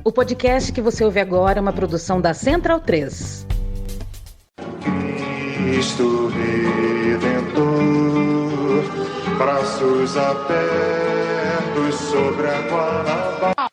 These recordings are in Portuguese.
O podcast que você ouve agora é uma produção da Central 3. Cristo Redentor, braços abertos sobre a Guanabara.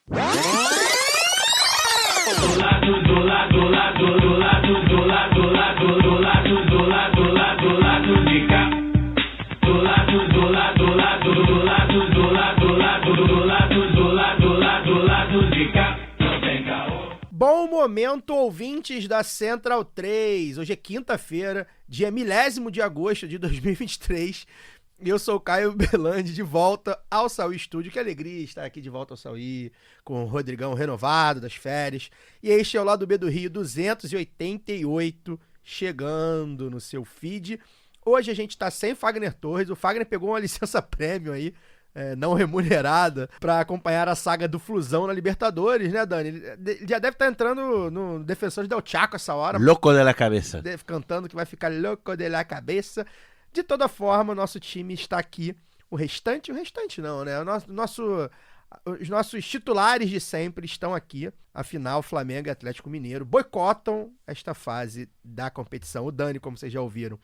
Bom momento, ouvintes da Central 3. Hoje é quinta-feira, dia 10º de agosto de 2023. Eu sou o Caio Belandi, de volta ao Sauí Estúdio. Que alegria estar aqui de volta ao Sauí, com o Rodrigão renovado das férias. E este é o Lado B do Rio 288, chegando no seu feed. Hoje a gente está sem Fagner Torres. O Fagner pegou uma licença prêmio aí, não remunerada, para acompanhar a saga do Flusão na Libertadores, né, Dani? Ele já deve estar entrando no Defensores del Chaco essa hora. Louco de la cabeça. Cantando que vai ficar louco de la cabeça. De toda forma, o nosso time está aqui. O restante não, né? Os nossos titulares de sempre estão aqui. Afinal, Flamengo e Atlético Mineiro boicotam esta fase da competição. O Dani, como vocês já ouviram,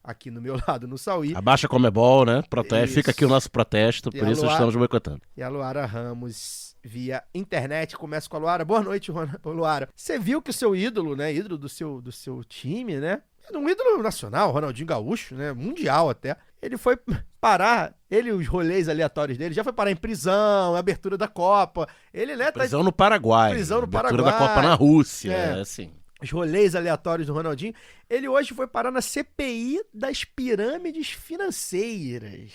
aqui no meu lado, no Sauí. Abaixa a Comebol, né? Proteste. Isso. Fica aqui o nosso protesto, por isso estamos boicotando. E a Luara Ramos, via internet. Começa com a Luara. Boa noite, Luara. Você viu que o seu ídolo, né? Ídolo do seu time, né? Um ídolo nacional, Ronaldinho Gaúcho, né? Mundial até. Ele foi parar, os rolês aleatórios dele, já foi parar em prisão, abertura da Copa. Ele, né? Prisão no Paraguai. Prisão no abertura Paraguai. da Copa na Rússia, assim. Os rolês aleatórios do Ronaldinho. Ele hoje foi parar na CPI das pirâmides financeiras.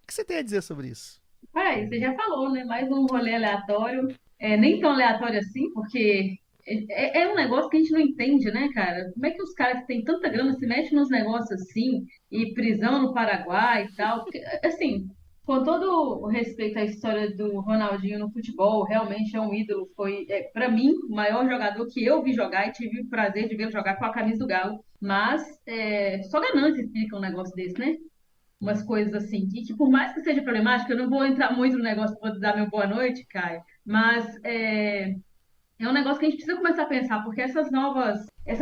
O que você tem a dizer sobre isso? Você já falou, né? Mais um rolê aleatório. Nem tão aleatório assim, porque é um negócio que a gente não entende, né, cara? Como é que os caras que têm tanta grana se metem nos negócios assim, e prisão no Paraguai e tal? Porque, assim, com todo o respeito à história do Ronaldinho no futebol, realmente é um ídolo. Foi, para mim, o maior jogador que eu vi jogar e tive o prazer de ver jogar com a camisa do Galo. Mas só ganância explica um negócio desse, né? Umas coisas assim, que por mais que seja problemático, eu não vou entrar muito no negócio, vou dar meu boa noite, Caio, mas é um negócio que a gente precisa começar a pensar, porque essa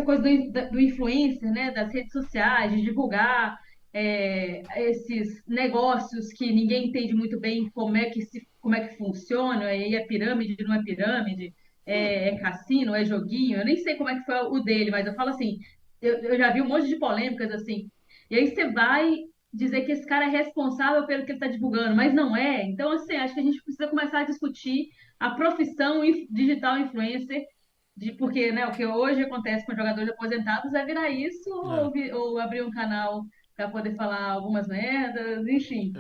coisa do influencer, né, das redes sociais, de divulgar esses negócios que ninguém entende muito bem como é que funciona, aí é pirâmide, não é pirâmide, é cassino, é joguinho, eu nem sei como é que foi o dele, mas eu falo assim, eu já vi um monte de polêmicas assim, e aí você vai dizer que esse cara é responsável pelo que ele está divulgando, mas não é. Então, assim, acho que a gente precisa começar a discutir a profissão digital influencer, porque, né, o que hoje acontece com jogadores aposentados é virar isso ou abrir um canal para poder falar algumas merdas, enfim.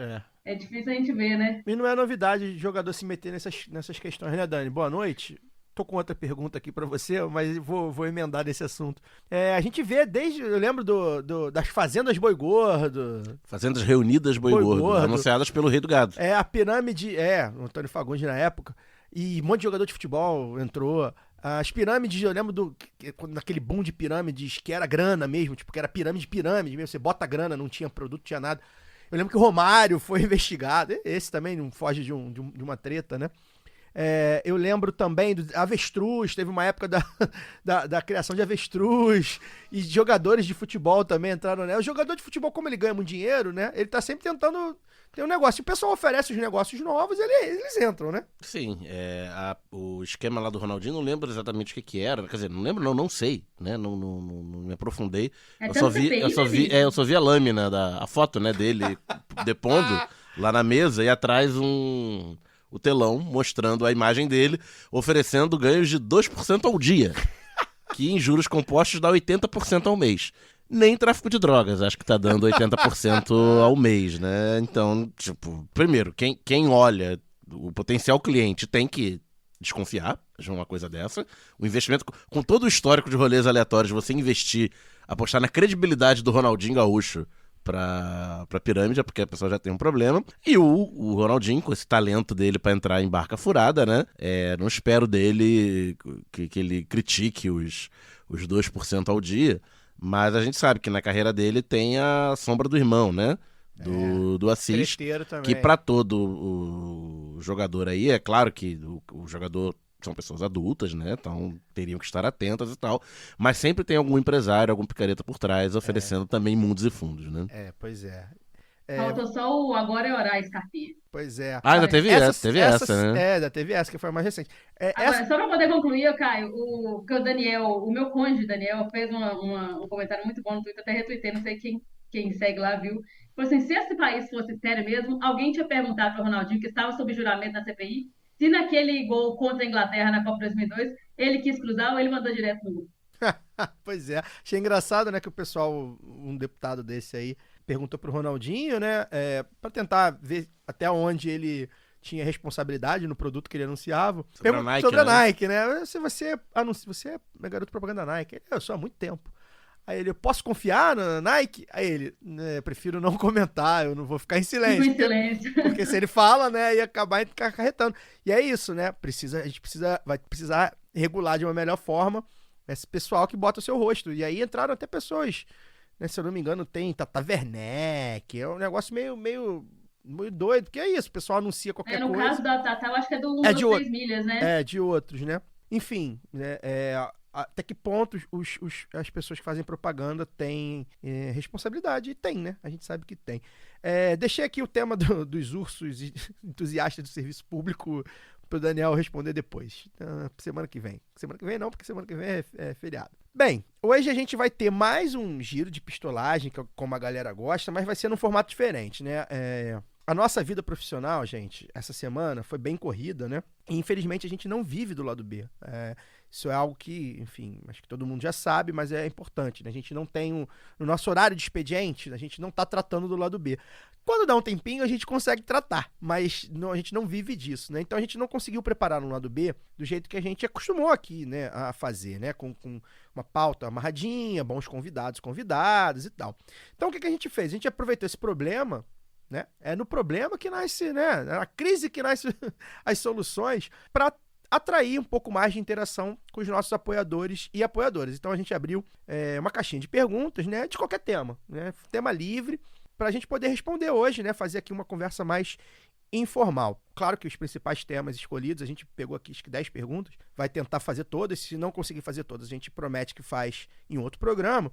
É difícil a gente ver, né? E não é novidade de jogador se meter nessas questões, né, Dani? Boa noite. Tô com outra pergunta aqui pra você, mas vou emendar nesse assunto. A gente vê eu lembro das fazendas Boi Gordo. Fazendas reunidas Boi Gordo, anunciadas pelo Rei do Gado. A pirâmide, o Antônio Fagundes na época, e um monte de jogador de futebol entrou. As pirâmides, eu lembro daquele boom de pirâmides, que era grana mesmo, tipo, que era pirâmide mesmo, você bota grana, não tinha produto, não tinha nada. Eu lembro que o Romário foi investigado, esse também não foge de uma treta, né? Eu lembro também do avestruz, teve uma época da criação de avestruz, e jogadores de futebol também entraram, né? O jogador de futebol, como ele ganha muito dinheiro, né? Ele tá sempre tentando ter um negócio. Se o pessoal oferece os negócios novos, eles entram, né? Sim, o esquema lá do Ronaldinho, não lembro exatamente o que era, quer dizer, não lembro, não sei, né? Não me aprofundei. Eu só vi a lâmina, a foto, né, dele depondo lá na mesa, e atrás o telão mostrando a imagem dele, oferecendo ganhos de 2% ao dia, que em juros compostos dá 80% ao mês. Nem tráfico de drogas, acho que tá dando 80% ao mês, né? Então, tipo, primeiro, quem olha o potencial cliente tem que desconfiar de uma coisa dessa. O investimento, com todo o histórico de rolês aleatórios, você investir, apostar na credibilidade do Ronaldinho Gaúcho pra pirâmide, porque a pessoa já tem um problema. E o Ronaldinho, com esse talento dele pra entrar em barca furada, né? Não espero dele que ele critique os 2% ao dia, mas a gente sabe que na carreira dele tem a sombra do irmão, né? Do Assis, que pra todo o jogador aí, é claro que o jogador são pessoas adultas, né? Então teriam que estar atentas e tal. Mas sempre tem algum empresário, algum picareta por trás, oferecendo também mundos e fundos, né? Pois é. Faltou só o Agora é Orar, Scarpinha. Pois é. Ainda teve essa, né? Ainda teve essa, que foi a mais recente. Agora, só para poder concluir, Caio, que o Daniel, o meu cônjuge, Daniel, fez um comentário muito bom no Twitter, até retuitei, não sei quem segue lá, viu? Falou assim, se esse país fosse sério mesmo, alguém tinha perguntado para o Ronaldinho, que estava sob juramento na CPI, se naquele gol contra a Inglaterra na Copa 2002, ele quis cruzar ou ele mandou direto no gol. Pois é. Achei engraçado, né, que o pessoal, um deputado desse aí, perguntou pro Ronaldinho, né, pra tentar ver até onde ele tinha responsabilidade no produto que ele anunciava. Sobre a Nike, né? Se você é garoto propaganda da Nike. Eu sou há muito tempo. Aí ele, eu posso confiar na Nike? Aí ele, prefiro não comentar, eu não vou ficar em silêncio. Fico em silêncio. Porque se ele fala, né, ia acabar acarretando. E é isso, né? A gente vai precisar regular de uma melhor forma esse pessoal que bota o seu rosto. E aí entraram até pessoas, né, se eu não me engano, tem Tata Werneck, é um negócio meio doido, porque é isso, o pessoal anuncia qualquer coisa. No caso da Tata, eu acho que é do 6 milhas, né? De outros, né? Enfim, né, até que ponto as pessoas que fazem propaganda têm responsabilidade? E tem, né? A gente sabe que tem. Deixei aqui o tema dos ursos entusiastas do serviço público pro Daniel responder depois. Semana que vem. Semana que vem não, porque semana que vem é feriado. Bem, hoje a gente vai ter mais um giro de pistolagem, que é como a galera gosta, mas vai ser num formato diferente, né? A nossa vida profissional, gente, essa semana foi bem corrida, né? E infelizmente a gente não vive do lado B. Isso é algo que, enfim, acho que todo mundo já sabe, mas é importante, né? A gente não tem no nosso horário de expediente, a gente não tá tratando do lado B. Quando dá um tempinho, a gente consegue tratar, mas a gente não vive disso, né? Então a gente não conseguiu preparar no lado B do jeito que a gente acostumou aqui, né, a fazer, né? Com uma pauta amarradinha, bons convidados e tal. Então o que a gente fez? A gente aproveitou esse problema, né? É no problema que nasce, né? É na crise que nasce as soluções para atrair um pouco mais de interação com os nossos apoiadores e apoiadoras. Então a gente abriu uma caixinha de perguntas, né? De qualquer tema, né? Tema livre, para a gente poder responder hoje, né? Fazer aqui uma conversa mais informal. Claro que os principais temas escolhidos, a gente pegou aqui acho que 10 perguntas, vai tentar fazer todas, se não conseguir fazer todas, a gente promete que faz em outro programa.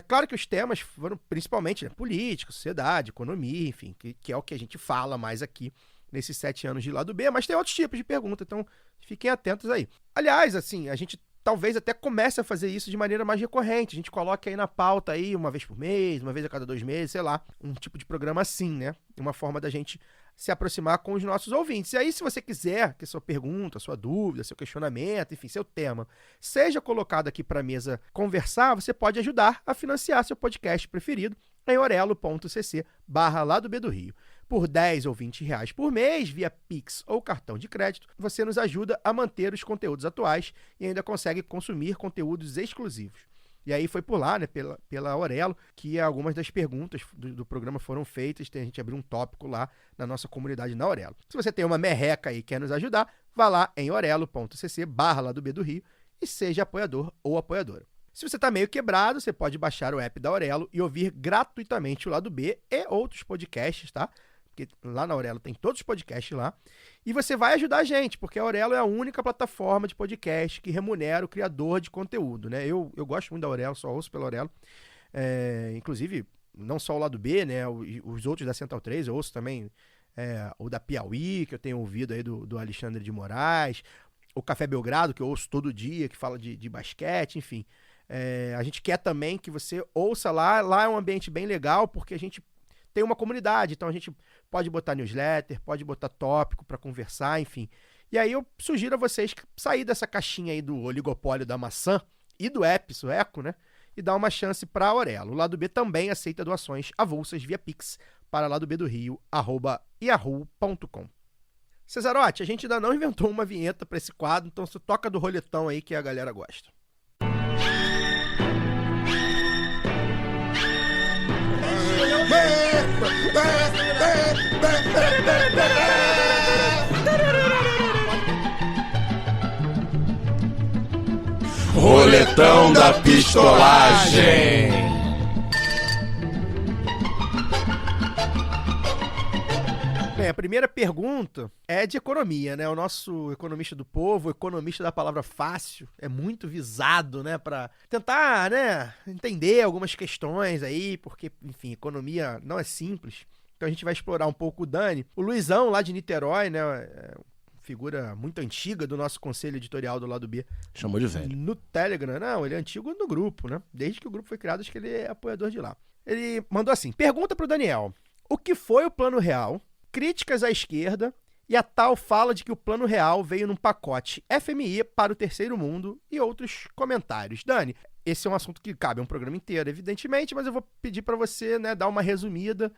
Claro que os temas foram principalmente, né, política, sociedade, economia, enfim, que é o que a gente fala mais aqui nesses 7 anos de lado B, mas tem outros tipos de pergunta, então fiquem atentos aí. Aliás, assim, a gente talvez até comece a fazer isso de maneira mais recorrente. A gente coloca aí na pauta aí uma vez por mês, uma vez a cada 2 meses, sei lá, um tipo de programa assim, né? Uma forma da gente se aproximar com os nossos ouvintes. E aí, se você quiser que sua pergunta, sua dúvida, seu questionamento, enfim, seu tema, seja colocado aqui para a mesa conversar, você pode ajudar a financiar seu podcast preferido em orelo.cc/Lado B do Rio. Por 10 ou 20 reais por mês, via Pix ou cartão de crédito, você nos ajuda a manter os conteúdos atuais e ainda consegue consumir conteúdos exclusivos. E aí foi por lá, né, pela Orelo, que algumas das perguntas do programa foram feitas. A gente abriu um tópico lá na nossa comunidade na Orelo. Se você tem uma merreca e quer nos ajudar, vá lá em orelo.cc/Lado B do Rio e seja apoiador ou apoiadora. Se você está meio quebrado, você pode baixar o app da Orelo e ouvir gratuitamente o Lado B e outros podcasts, tá? Porque lá na Orelo tem todos os podcasts lá. E você vai ajudar a gente, porque a Orelo é a única plataforma de podcast que remunera o criador de conteúdo, né? Eu gosto muito da Orelo, só ouço pela Orelo. Inclusive, não só o Lado B, né? Os outros da Central 3, eu ouço também o da Piauí, que eu tenho ouvido aí do Alexandre de Moraes. O Café Belgrado, que eu ouço todo dia, que fala de basquete, enfim. A gente quer também que você ouça lá. Lá é um ambiente bem legal, porque a gente tem uma comunidade, então a gente pode botar newsletter, pode botar tópico para conversar, enfim. E aí eu sugiro a vocês sair dessa caixinha aí do oligopólio da maçã e do app sueco, né? E dar uma chance para a Orelo. O Lado B também aceita doações avulsas via Pix para ladobdorio@yahoo.com. Cesarotti, a gente ainda não inventou uma vinheta para esse quadro, então você toca do roletão aí que a galera gosta. Roletão da pistolagem. a primeira pergunta é de economia, né? O nosso economista do povo, o economista da palavra fácil, é muito visado, né? Pra tentar, né, entender algumas questões aí, porque, enfim, economia não é simples. Então a gente vai explorar um pouco o Dani. O Luizão, lá de Niterói, né? Figura muito antiga do nosso conselho editorial do Lado B. Chamou de velho. No Telegram. Não, ele é antigo no grupo, né? Desde que o grupo foi criado, acho que ele é apoiador de lá. Ele mandou assim, pergunta pro Daniel. O que foi o Plano Real? Críticas à esquerda e a tal fala de que o Plano Real veio num pacote FMI para o terceiro mundo e outros comentários. Dani, esse é um assunto que cabe a um programa inteiro, evidentemente, mas eu vou pedir para você, né, dar uma resumida,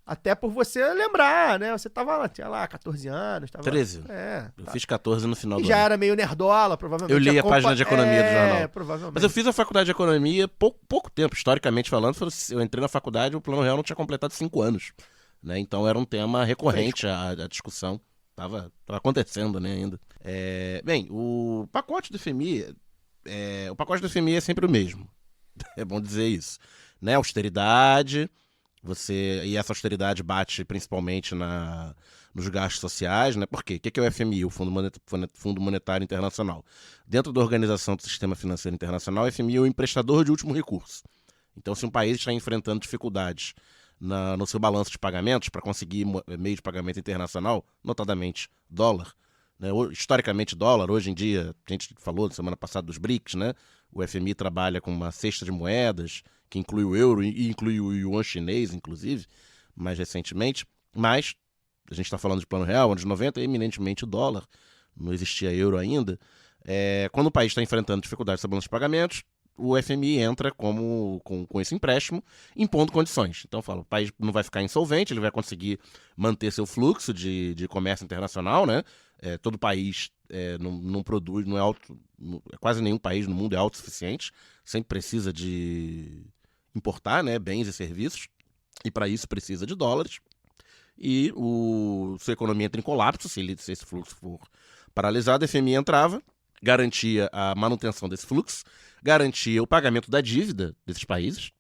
até por você lembrar, né? Você tava lá, tinha lá 14 anos. Tava, 13. Eu fiz 14 no final do já ano. era meio nerdola, provavelmente. Eu li a página de economia do jornal. Provavelmente. Mas eu fiz a faculdade de economia pouco tempo, historicamente falando. Eu entrei na faculdade e o Plano Real não tinha completado 5 anos. Né? Então era um tema recorrente à discussão. Tava acontecendo, né, ainda. Bem, o pacote do FMI... o pacote do FMI é sempre o mesmo. É bom dizer isso. Né? Austeridade... E essa austeridade bate principalmente nos gastos sociais, né? Por quê? O que é o FMI, o Fundo Monetário Internacional? Dentro da Organização do Sistema Financeiro Internacional, o FMI é o emprestador de último recurso. Então, se um país está enfrentando dificuldades no seu balanço de pagamentos para conseguir meio de pagamento internacional, notadamente dólar, né? Historicamente dólar, hoje em dia, a gente falou semana passada dos BRICS, né? O FMI trabalha com uma cesta de moedas que inclui o euro e inclui o yuan chinês, inclusive, mais recentemente. Mas a gente está falando de Plano Real, anos 90, eminentemente dólar, não existia euro ainda. Quando o país está enfrentando dificuldades no balanço de pagamentos, o FMI entra com esse empréstimo, impondo condições. Então, o país não vai ficar insolvente, ele vai conseguir manter seu fluxo de comércio internacional, né? Todo país não produz, quase nenhum país no mundo é autossuficiente, sempre precisa de importar, né, bens e serviços, e para isso precisa de dólares. E sua economia entra em colapso, se esse fluxo for paralisado, a FMI entrava, garantia a manutenção desse fluxo, garantia o pagamento da dívida desses países.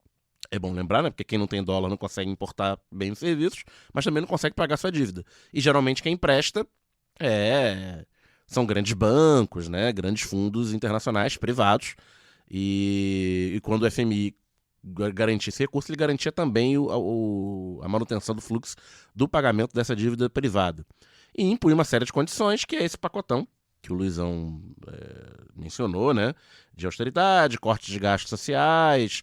É bom lembrar, né? Porque quem não tem dólar não consegue importar bens e serviços, mas também não consegue pagar sua dívida. E geralmente quem empresta são grandes bancos, né? Grandes fundos internacionais privados. E quando o FMI garantia esse recurso, ele garantia também a manutenção do fluxo do pagamento dessa dívida privada. E impunha uma série de condições, que é esse pacotão que o Luizão mencionou, né? De austeridade, corte de gastos sociais,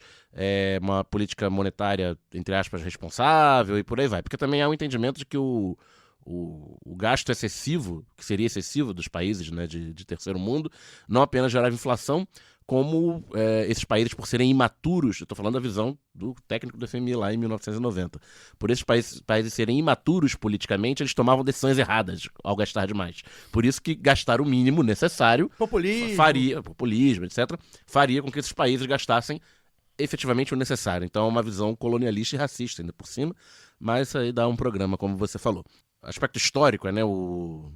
uma política monetária, entre aspas, responsável e por aí vai. Porque também há um entendimento de que o gasto excessivo, que seria excessivo dos países, né, de terceiro mundo, não apenas gerava inflação, como esses países, por serem imaturos, eu estou falando da visão do técnico do FMI lá em 1990, por esses países serem imaturos politicamente, eles tomavam decisões erradas ao gastar demais. Por isso que gastar o mínimo necessário populismo, etc., faria com que esses países gastassem efetivamente o necessário. Então é uma visão colonialista e racista ainda por cima, mas isso aí dá um programa, como você falou. Aspecto histórico, né, o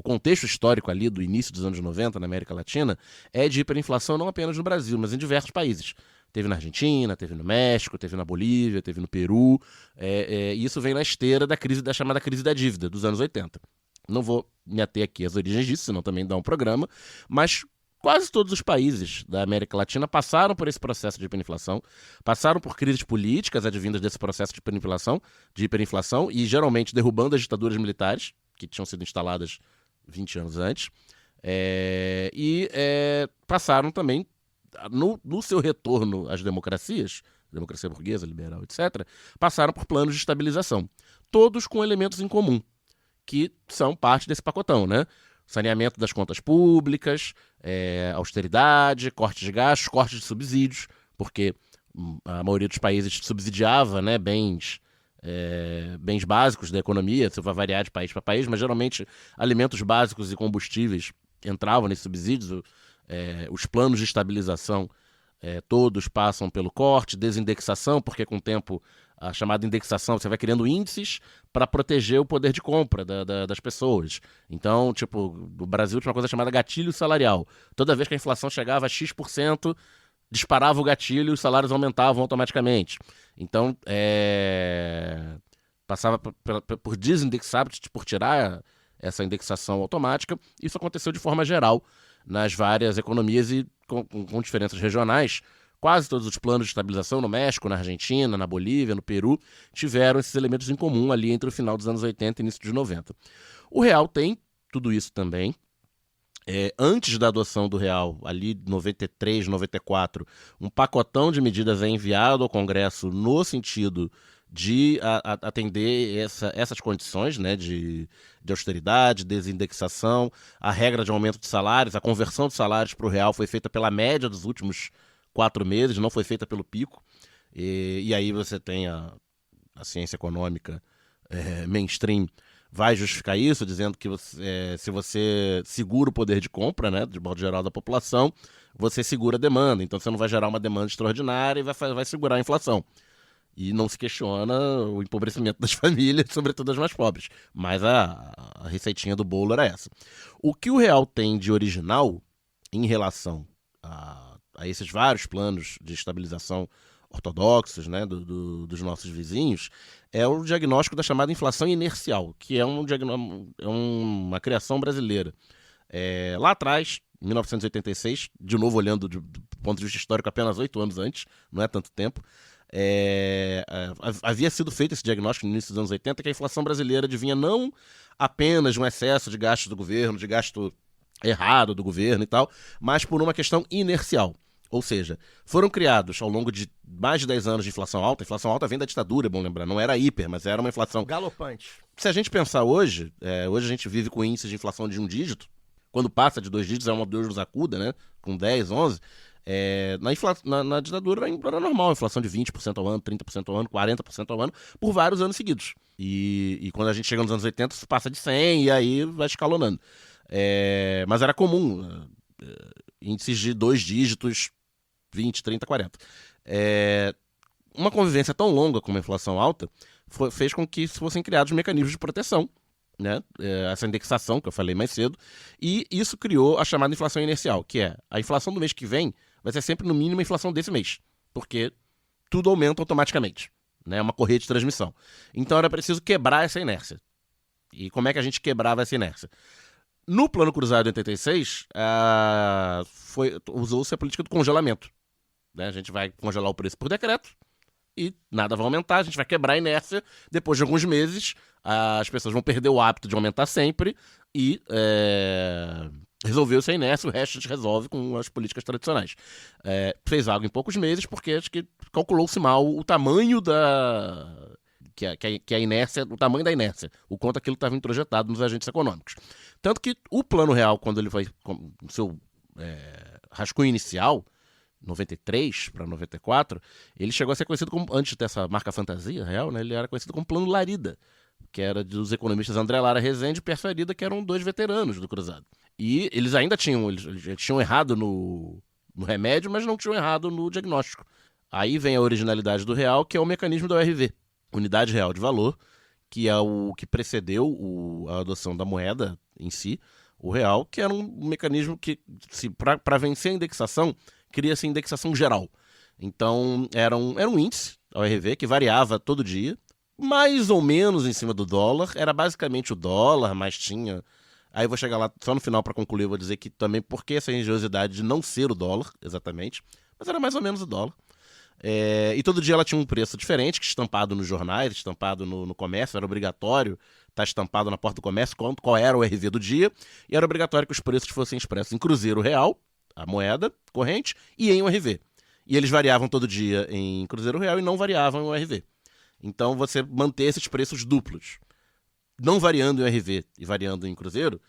contexto histórico ali do início dos anos 90 na América Latina é de hiperinflação não apenas no Brasil, mas em diversos países. Teve na Argentina, teve no México, teve na Bolívia, teve no Peru, e isso vem na esteira da chamada crise da dívida dos anos 80. Não vou me ater aqui às origens disso, senão também dá um programa, mas quase todos os países da América Latina passaram por esse processo de hiperinflação, passaram por crises políticas advindas desse processo de hiperinflação e geralmente derrubando as ditaduras militares, que tinham sido instaladas 20 anos antes, passaram também, no seu retorno às democracias, democracia burguesa, liberal, etc., passaram por planos de estabilização, todos com elementos em comum, que são parte desse pacotão, né? Saneamento das contas públicas, austeridade, corte de gastos, corte de subsídios, porque a maioria dos países subsidiava, né, bens básicos da economia, isso vai variar de país para país, mas geralmente alimentos básicos e combustíveis entravam nesses subsídios. Os planos de estabilização todos passam pelo corte, desindexação, porque com o tempo a chamada indexação, você vai criando índices para proteger o poder de compra das pessoas. Então, tipo, no Brasil tinha uma coisa chamada gatilho salarial. Toda vez que a inflação chegava a X%, disparava o gatilho e os salários aumentavam automaticamente. Então, passava por desindexar, por tirar essa indexação automática. Isso aconteceu de forma geral nas várias economias e com diferenças regionais. Quase todos os planos de estabilização no México, na Argentina, na Bolívia, no Peru, tiveram esses elementos em comum ali entre o final dos anos 80 e início dos 90. O real tem tudo isso também. Antes da adoção do real, ali 93, 94, um pacotão de medidas é enviado ao Congresso no sentido de atender essas condições, né, de austeridade, desindexação, a regra de aumento de salários, a conversão de salários para o real foi feita pela média dos últimos 4 meses, não foi feita pelo pico. E aí você tem a ciência econômica mainstream vai justificar isso, dizendo que se você segura o poder de compra, né, de modo geral da população, você segura a demanda. Então você não vai gerar uma demanda extraordinária e vai segurar a inflação. E não se questiona o empobrecimento das famílias, sobretudo das mais pobres. Mas a receitinha do bolo era essa. O que o real tem de original em relação a esses vários planos de estabilização ortodoxos, né, dos nossos vizinhos, é o diagnóstico da chamada inflação inercial, que é uma criação brasileira. Lá atrás, em 1986, de novo olhando do ponto de vista histórico apenas 8 anos antes, não é tanto tempo, havia sido feito esse diagnóstico no início dos anos 80, que a inflação brasileira advinha não apenas de um excesso de gasto do governo, de gasto errado do governo e tal, mas por uma questão inercial. Ou seja, foram criados ao longo de mais de 10 anos de inflação alta. A inflação alta vem da ditadura, é bom lembrar. Não era hiper, mas era uma inflação galopante. Se a gente pensar hoje a gente vive com índices de inflação de 1 dígito. Quando passa de 2 dígitos é uma Deus nos acuda, né? Com 10, 11. Na ditadura era normal, a inflação de 20% ao ano, 30% ao ano, 40% ao ano, por vários anos seguidos. E quando a gente chega nos anos 80, isso passa de 100 e aí vai escalonando. Mas era comum índices de 2 dígitos, 20, 30, 40. Uma convivência tão longa com uma inflação alta fez com que fossem criados mecanismos de proteção, né? Essa indexação que eu falei mais cedo, e isso criou a chamada inflação inercial, que é a inflação do mês que vem vai ser sempre no mínimo a inflação desse mês, porque tudo aumenta automaticamente, né? É uma correia de transmissão. Então era preciso quebrar essa inércia. E como é que a gente quebrava essa inércia? No Plano Cruzado de 86, usou-se a política do congelamento. Né? A gente vai congelar o preço por decreto e nada vai aumentar, a gente vai quebrar a inércia. Depois de alguns meses, as pessoas vão perder o hábito de aumentar sempre e resolveu-se a inércia, o resto a gente resolve com as políticas tradicionais. Fez algo em poucos meses porque acho que calculou-se mal o tamanho que a inércia, o tamanho da inércia, o quanto aquilo estava introjetado nos agentes econômicos. Tanto que o Plano Real, quando ele vai no seu rascunho inicial, 93 para 94, ele chegou a ser conhecido como, antes dessa marca fantasia real, né, ele era conhecido como Plano Larida, que era dos economistas André Lara Rezende e Perso Arida, que eram 2 veteranos do Cruzado. E eles ainda tinham errado no remédio, mas não tinham errado no diagnóstico. Aí vem a originalidade do real, que é o mecanismo da URV, Unidade Real de Valor, que é o que precedeu a adoção da moeda em si, o real, que era um mecanismo que, para vencer a indexação, cria-se indexação geral. Então, era um índice, a URV, que variava todo dia, mais ou menos em cima do dólar. Era basicamente o dólar, mas tinha... Aí eu vou chegar lá só no final para concluir, eu vou dizer que também por que essa engenhosidade de não ser o dólar, exatamente, mas era mais ou menos o dólar. E todo dia ela tinha um preço diferente, que estampado nos jornais, estampado no comércio, era obrigatório estar estampado na porta do comércio qual era o RV do dia, e era obrigatório que os preços fossem expressos em cruzeiro real, a moeda corrente, e em URV. E eles variavam todo dia em cruzeiro real e não variavam em URV. Então você manter esses preços duplos, não variando em URV e variando em cruzeiro,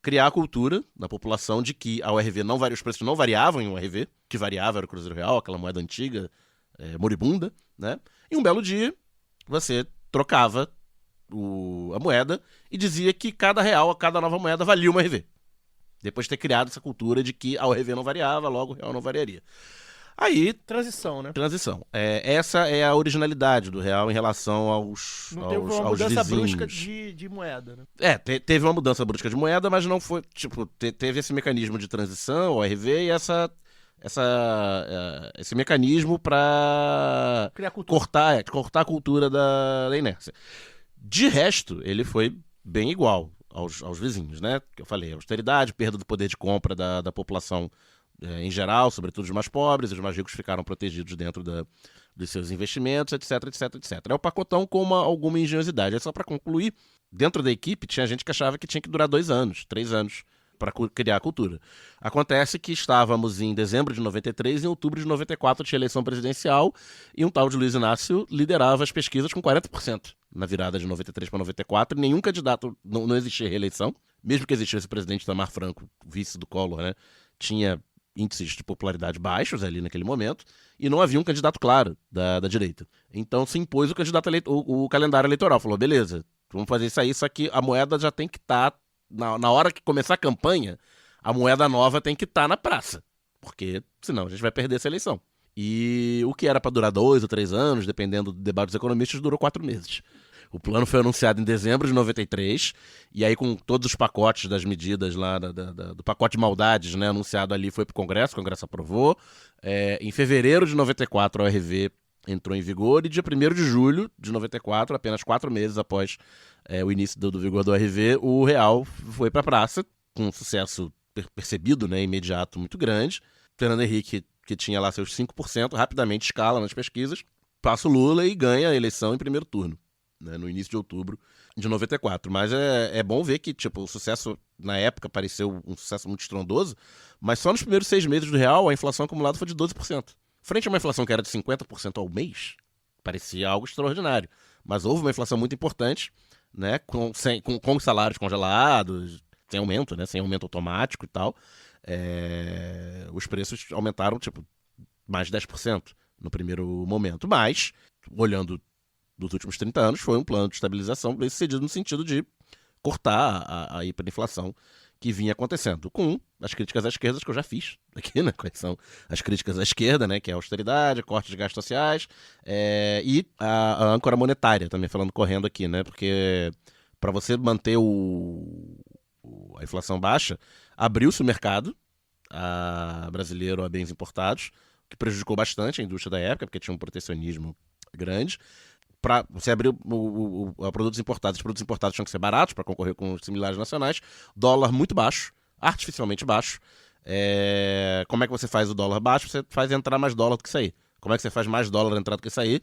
criar a cultura na população de que a URV os preços não variavam em URV, que variava era o cruzeiro real, aquela moeda antiga, moribunda, né? E um belo dia você trocava a moeda e dizia que cada real, cada nova moeda valia uma URV. Depois de ter criado essa cultura de que a URV não variava, logo o real não variaria. Aí... Transição, né? Transição. Essa é a originalidade do real em relação aos vizinhos. Não teve uma mudança brusca de moeda, né? Teve uma mudança brusca de moeda, mas não foi... Teve esse mecanismo de transição, o RV, e esse mecanismo para cortar a cultura da inércia. De resto, ele foi bem igual aos vizinhos, né? Que eu falei, austeridade, perda do poder de compra da população em geral, sobretudo os mais pobres, os mais ricos ficaram protegidos dentro dos seus investimentos, etc, etc, etc. É o pacotão com alguma engenhosidade. É só para concluir, dentro da equipe tinha gente que achava que tinha que durar 2 anos, 3 anos, para criar a cultura. Acontece que estávamos em dezembro de 93 e em outubro de 94 tinha eleição presidencial e um tal de Luiz Inácio liderava as pesquisas com 40% na virada de 93 para 94. Nenhum candidato, não existia reeleição, mesmo que existisse o presidente Itamar Franco, vice do Collor, né, tinha índices de popularidade baixos ali naquele momento e não havia um candidato claro da direita. Então se impôs o calendário eleitoral. Falou, beleza, vamos fazer isso aí, só que a moeda já tem que estar na hora que começar a campanha, a moeda nova tem que estar na praça, porque senão a gente vai perder essa eleição. E o que era para durar 2 ou 3 anos, dependendo do debate dos economistas, durou 4 meses. O plano foi anunciado em dezembro de 93, e aí com todos os pacotes das medidas lá, do pacote de maldades, né, anunciado ali, foi para o Congresso aprovou. Em fevereiro de 94, a ORV entrou em vigor, e dia 1º de julho de 94, apenas 4 meses após o início do vigor do ORV, o real foi para a praça, com um sucesso percebido, né, imediato, muito grande. Fernando Henrique, que tinha lá seus 5%, rapidamente escala nas pesquisas, passa o Lula e ganha a eleição em primeiro turno, né, no início de outubro de 94. Mas é bom ver que tipo, o sucesso, na época, pareceu um sucesso muito estrondoso, mas só nos primeiros 6 meses do real, a inflação acumulada foi de 12%. Frente a uma inflação que era de 50% ao mês, parecia algo extraordinário. Mas houve uma inflação muito importante, né, com os salários congelados, sem aumento, né, sem aumento automático e tal. Os preços aumentaram tipo, mais de 10% no primeiro momento. Mas, olhando dos últimos 30 anos, foi um plano de estabilização bem sucedido no sentido de cortar a hiperinflação que vinha acontecendo, com as críticas à esquerda que eu já fiz aqui, né? Quais são as críticas à esquerda, né? Que é a austeridade, corte de gastos sociais, e a âncora monetária, também correndo aqui, né? Porque para você manter a inflação baixa, abriu-se o mercado brasileiro a bens importados, que prejudicou bastante a indústria da época, porque tinha um protecionismo grande. Para você abrir a produtos importados, os produtos importados tinham que ser baratos para concorrer com os similares nacionais, dólar muito baixo, artificialmente baixo. Como é que você faz o dólar baixo? Você faz entrar mais dólar do que sair. Como é que você faz mais dólar entrar do que sair?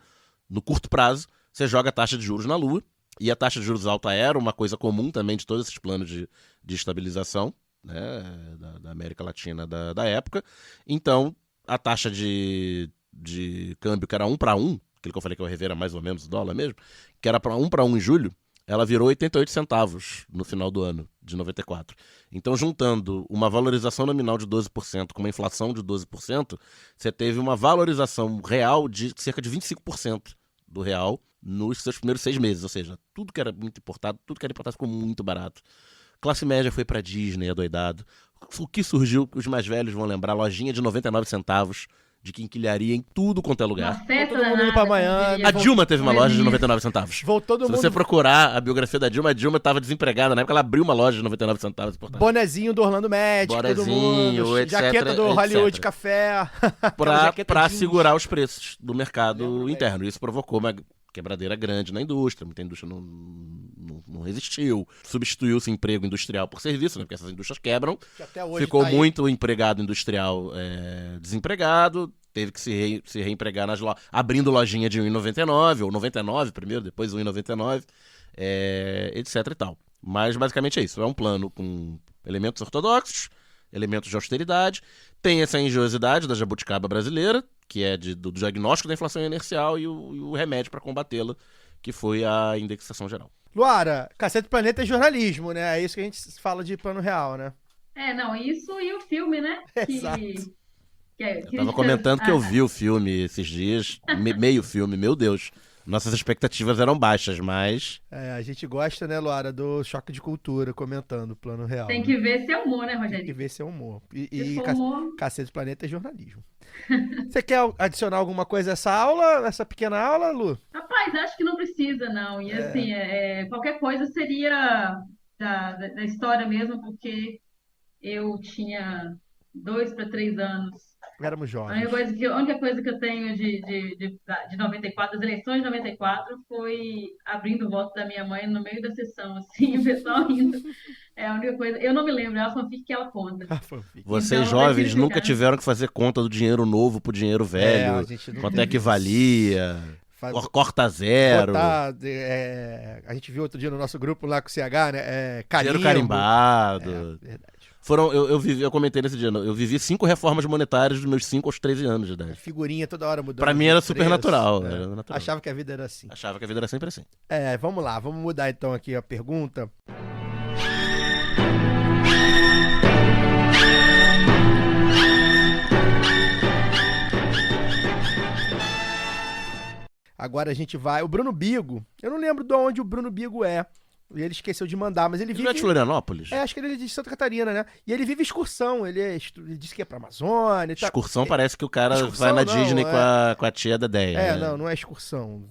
No curto prazo, você joga a taxa de juros na lua, e a taxa de juros alta era uma coisa comum também de todos esses planos de estabilização, né, da América Latina da época. Então, a taxa de câmbio, que era 1 para 1, aquilo que eu falei que eu revera mais ou menos o dólar mesmo, que era para 1 para 1 em julho, ela virou 88 centavos no final do ano de 94. Então, juntando uma valorização nominal de 12% com uma inflação de 12%, você teve uma valorização real de cerca de 25% do real nos seus primeiros 6 meses. Ou seja, tudo que era muito importado, tudo que era importado ficou muito barato. Classe média foi para Disney, adoidado. O que surgiu, os mais velhos vão lembrar, lojinha de 99 centavos, de quinquilharia em tudo quanto é lugar. Uma festa todo mundo danada, indo pra Miami. A Dilma teve uma loja de 99 centavos. Se você procurar a biografia da Dilma, a Dilma estava desempregada. Na época ela abriu uma loja de 99 centavos. Bonezinho do Orlando Magic, todo mundo. etc, jaqueta do etc. Hollywood Café. Pra segurar os preços do mercado interno. Isso provocou uma quebradeira grande na indústria. Muita indústria não resistiu. Substituiu-se emprego industrial por serviço, né? Porque essas indústrias quebram. Ficou muito empregado industrial desempregado. Teve que se reempregar nas lojas, abrindo lojinha de R$1,99, ou 99 primeiro, depois R$1,99, etc e tal. Mas basicamente é isso. É um plano com elementos ortodoxos, elementos de austeridade. Tem essa engenhosidade da jabuticaba brasileira, que é do diagnóstico da inflação inercial e o remédio para combatê-la, que foi a indexação geral. Luara, Cacete do Planeta é jornalismo, né? É isso que a gente fala de plano real, né? Não, isso e o filme, né? Exato. Eu tava comentando que eu vi o filme esses dias, meio filme, meu Deus. Nossas expectativas eram baixas, mas... A gente gosta, né, Luara, do choque de cultura, comentando o plano real. Tem que ver se é humor, né, Rogério? Tem que ver se é humor. Humor... Cacete do Planeta é jornalismo. Você quer adicionar alguma coisa a essa pequena aula, Lu? Rapaz, acho que não precisa, não. E assim, qualquer coisa seria da história mesmo, porque eu tinha 2 para 3 anos éramos A jovens. única coisa que eu tenho de 94, das eleições de 94, foi abrindo o voto da minha mãe no meio da sessão, assim, o pessoal rindo. É a única coisa. Eu não me lembro, é a fanfic que ela conta. Vocês Então, vai jovens significar. nunca tiveram que fazer conta do dinheiro novo pro dinheiro a velho, gente não quanto teve é que isso. valia, corta zero, A gente viu outro dia no nosso grupo lá com o CH, né? dinheiro carimbado. Verdade. Eu comentei nesse dia, eu vivi 5 reformas monetárias dos meus 5 aos 13 anos de idade. Figurinha toda hora mudando. Pra mim de era preço, super natural, né? era natural. Achava que a vida era assim. Achava que a vida era sempre assim. Vamos lá, vamos mudar então aqui a pergunta. Agora a gente vai. O Bruno Bigo. Eu não lembro de onde o Bruno Bigo é. E ele esqueceu de mandar, mas ele Ele vive. não é de Florianópolis? Acho que ele é de Santa Catarina, né? E ele vive excursão. Ele disse que é pra Amazônia. Excursão parece que o cara Excursão vai na não, Disney com a tia da Deia. né? Não é excursão.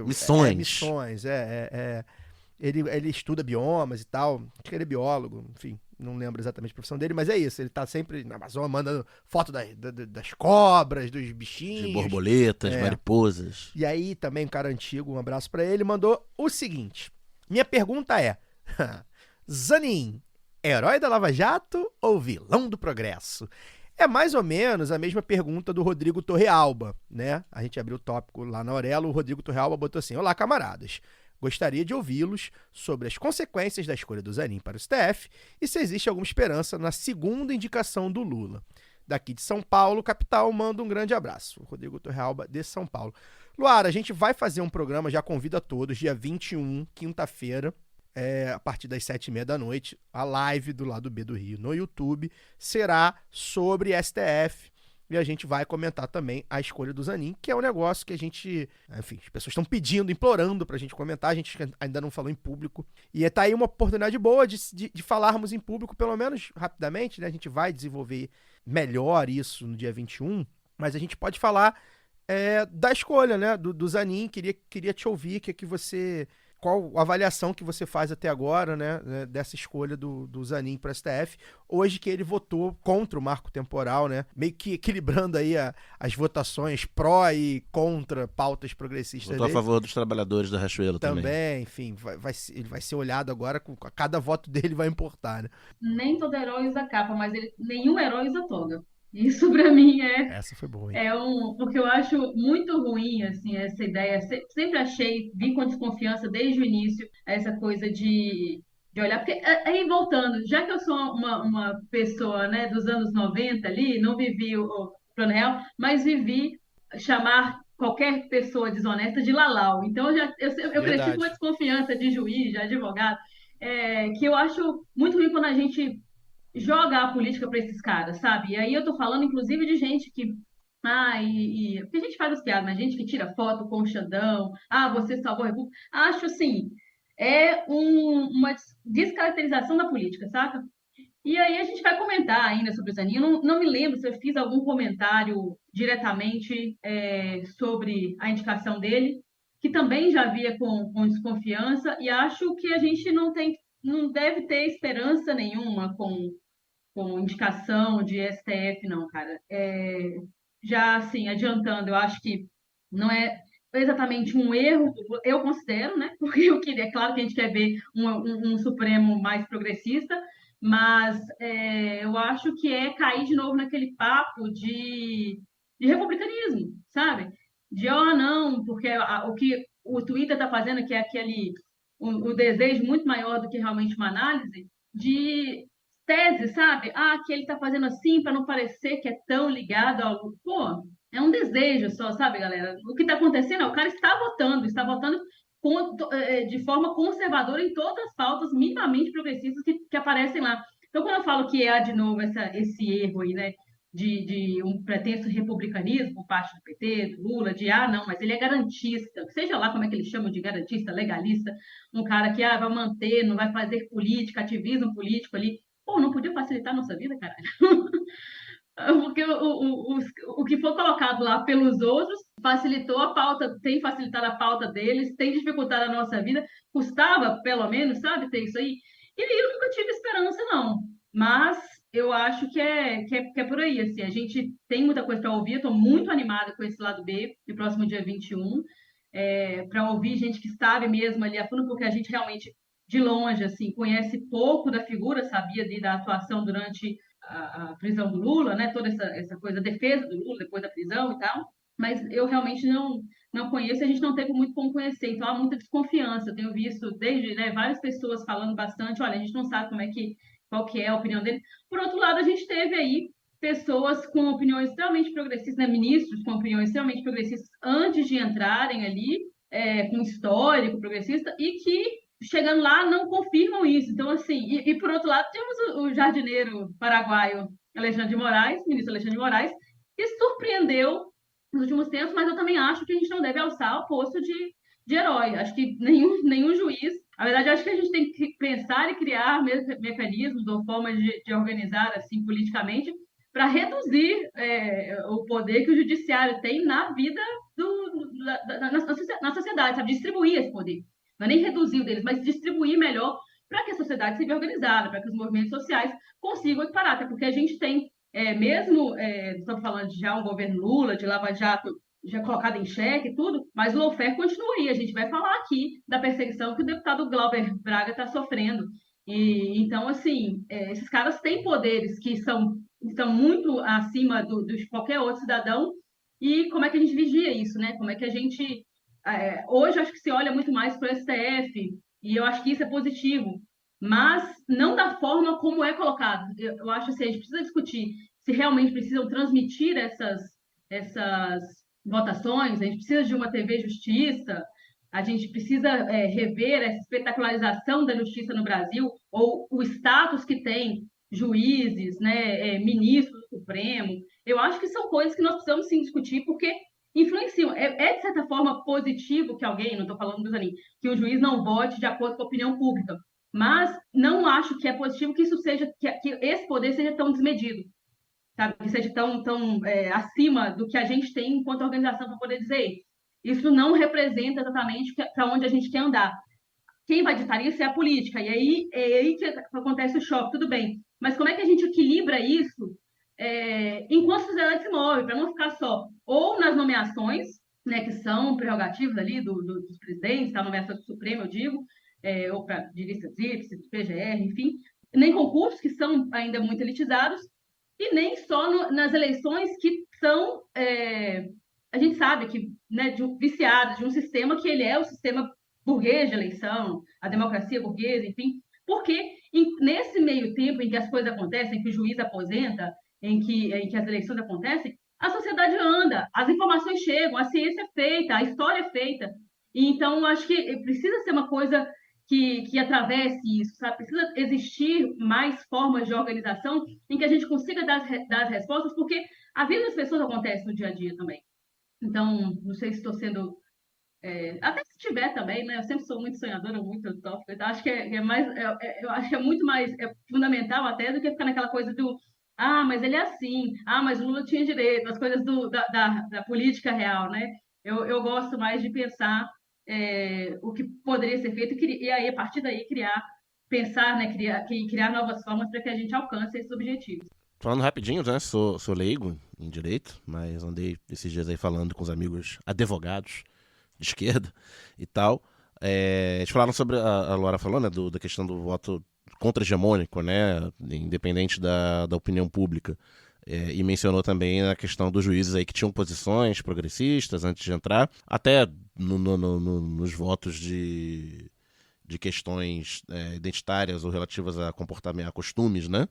Missões. Missões, Ele estuda biomas e tal. Acho que ele é biólogo, enfim. Não lembro exatamente a profissão dele, mas é isso. Ele tá sempre na Amazônia, mandando foto das cobras, dos bichinhos. De borboletas, mariposas. E aí, também, um cara antigo, um abraço pra ele, mandou o seguinte. Minha pergunta é: Zanin, herói da Lava Jato ou vilão do progresso? É mais ou menos a mesma pergunta do Rodrigo Torrealba, né? A gente abriu o tópico lá na Aurelo, o Rodrigo Torrealba botou assim: olá, camaradas. Gostaria de ouvi-los sobre as consequências da escolha do Zanin para o STF e se existe alguma esperança na segunda indicação do Lula. Daqui de São Paulo, capital, manda um grande abraço. Rodrigo Torrealba, de São Paulo. Luara, a gente vai fazer um programa, já convido a todos, dia 21, quinta-feira, a partir das 7h30 da noite, a live do Lado B do Rio no YouTube será sobre STF. E a gente vai comentar também a escolha do Zanin, que é um negócio que a gente... Enfim, as pessoas estão pedindo, implorando pra gente comentar. A gente ainda não falou em público. E tá aí uma oportunidade boa de falarmos em público, pelo menos rapidamente, né? A gente vai desenvolver melhor isso no dia 21. Mas a gente pode falar da escolha, né? Do Zanin. Queria te ouvir, que você... Qual a avaliação que você faz até agora, né, dessa escolha do Zanin para o STF, hoje que ele votou contra o marco temporal, né, meio que equilibrando aí as votações pró e contra pautas progressistas votou dele. A favor dos trabalhadores da Riachuelo também. Enfim, ele vai ser olhado agora, cada voto dele vai importar, né? Nem todo herói usa capa, mas nenhum herói usa toga. Isso pra mim Essa foi boa, hein? porque eu acho muito ruim, assim, essa ideia. Sempre achei, vi com desconfiança desde o início, essa coisa de olhar. Porque aí voltando, já que eu sou uma pessoa, né, dos anos 90 ali, não vivi o Plano Real, mas vivi chamar qualquer pessoa desonesta de Lalau. Então eu cresci com uma desconfiança de juiz, de advogado, que eu acho muito ruim quando a gente joga a política para esses caras, sabe? E aí eu tô falando, inclusive, de gente que. Porque a gente faz as piadas, mas gente que tira foto com o Xandão, você salvou a República. Acho assim, uma descaracterização da política, saca? E aí a gente vai comentar ainda sobre o Zanin. Eu não me lembro se eu fiz algum comentário diretamente sobre a indicação dele, que também já via com desconfiança, e acho que a gente não deve ter esperança nenhuma com indicação de STF, não, cara. Já, assim, adiantando, eu acho que não é exatamente um erro, eu considero, né? Porque é claro que a gente quer ver um Supremo mais progressista, mas eu acho que cair de novo naquele papo de republicanismo, sabe? Não, porque o que o Twitter está fazendo, que é o desejo muito maior do que realmente uma análise, de tese, sabe? Que ele tá fazendo assim para não parecer que é tão ligado ao... Pô, é um desejo só, sabe, galera? O que tá acontecendo o cara está votando de forma conservadora em todas as pautas minimamente progressistas que aparecem lá. Então, quando eu falo que há de novo esse erro aí, né, de um pretenso republicanismo por parte do PT, do Lula, não, mas ele é garantista, seja lá como é que eles chamam de garantista, legalista, um cara que vai manter, não vai fazer política, ativismo político ali. Pô, não podia facilitar a nossa vida, caralho? Porque o que for colocado lá pelos outros facilitou a pauta, tem facilitado a pauta deles, tem dificultado a nossa vida, custava, pelo menos, sabe, ter isso aí. E aí eu nunca tive esperança, não. Mas eu acho que é por aí, assim, a gente tem muita coisa para ouvir, estou muito animada com esse lado B, no próximo dia 21, para ouvir gente que sabe mesmo ali a fundo, porque a gente realmente, de longe, assim, conhece pouco da figura, sabia da atuação durante a prisão do Lula, né, toda essa coisa, a defesa do Lula depois da prisão e tal, mas eu realmente não conheço, a gente não teve muito como conhecer, então há muita desconfiança, eu tenho visto desde, né, várias pessoas falando bastante, olha, a gente não sabe qual que é a opinião dele. Por outro lado, a gente teve aí pessoas com opiniões extremamente progressistas, né, ministros com opiniões extremamente progressistas antes de entrarem ali, com histórico progressista, e que, chegando lá, não confirmam isso. Então, assim, e por outro lado, temos o jardineiro paraguaio Alexandre de Moraes, ministro Alexandre de Moraes, que surpreendeu nos últimos tempos, mas eu também acho que a gente não deve alçar o posto de herói. Acho que nenhum juiz. Na verdade, eu acho que a gente tem que pensar e criar mecanismos ou formas de organizar assim politicamente para reduzir o poder que o judiciário tem na vida na sociedade, sabe? Distribuir esse poder. Não é nem reduzir o deles, mas distribuir melhor para que a sociedade seja organizada, para que os movimentos sociais consigam equiparar. Até porque a gente tem, estou falando de já um governo Lula, de Lava Jato, já colocado em xeque e tudo, mas o lawfare continua aí. A gente vai falar aqui da perseguição que o deputado Glauber Braga está sofrendo. E, então, assim, esses caras têm poderes que estão muito acima de qualquer outro cidadão. E como é que a gente vigia isso, né? Como é que a gente... hoje, acho que se olha muito mais para o STF, e eu acho que isso é positivo, mas não da forma como é colocado. Eu acho assim, a gente precisa discutir se realmente precisam transmitir essas votações, a gente precisa de uma TV Justiça, a gente precisa rever essa espetacularização da justiça no Brasil, ou o status que tem juízes, né, ministros do Supremo. Eu acho que são coisas que nós precisamos sim discutir, porque influenciam. De certa forma, positivo que alguém, não estou falando do Zanin, que o juiz não vote de acordo com a opinião pública, mas não acho que é positivo que isso seja, que esse poder seja tão desmedido, sabe? Que seja tão acima do que a gente tem enquanto organização para poder dizer isso não representa exatamente para onde a gente quer andar. Quem vai ditar isso é a política, e aí é aí que acontece o choque, tudo bem. Mas como é que a gente equilibra isso enquanto a sociedade se move, para não ficar só ou nas nomeações, né, que são prerrogativas ali dos presidentes, a nomeação do Supremo, eu digo, ou para de listas tríplices, PGR, enfim, nem concursos que são ainda muito elitizados, e nem só nas eleições que são, a gente sabe que, né, viciados de um sistema que ele é o sistema burguês de eleição, a democracia burguesa, enfim, porque nesse meio tempo em que as coisas acontecem, em que o juiz aposenta, em que as eleições acontecem, a sociedade anda, as informações chegam, a ciência é feita, a história é feita. E, então, acho que precisa ser uma coisa que atravesse isso, sabe? Precisa existir mais formas de organização em que a gente consiga dar as respostas, porque a vida das pessoas acontece no dia a dia também. Então, não sei se estou sendo... até se tiver também, né? Eu sempre sou muito sonhadora, muito utópica. Então, acho que eu acho que é muito mais fundamental até do que ficar naquela coisa do mas ele é assim, mas o Lula tinha direito, as coisas da política real, né? Eu gosto mais de pensar o que poderia ser feito e aí, a partir daí, pensar, né? Criar novas formas para que a gente alcance esses objetivos. Falando rapidinho, né? Sou leigo em direito, mas andei esses dias aí falando com os amigos advogados de esquerda e tal. Eles falaram sobre, a Laura falou, né? Da questão do voto contra-hegemônico, né? Independente da opinião pública. E mencionou também a questão dos juízes aí que tinham posições progressistas antes de entrar, até nos votos de questões identitárias ou relativas a comportamento, a costumes, né?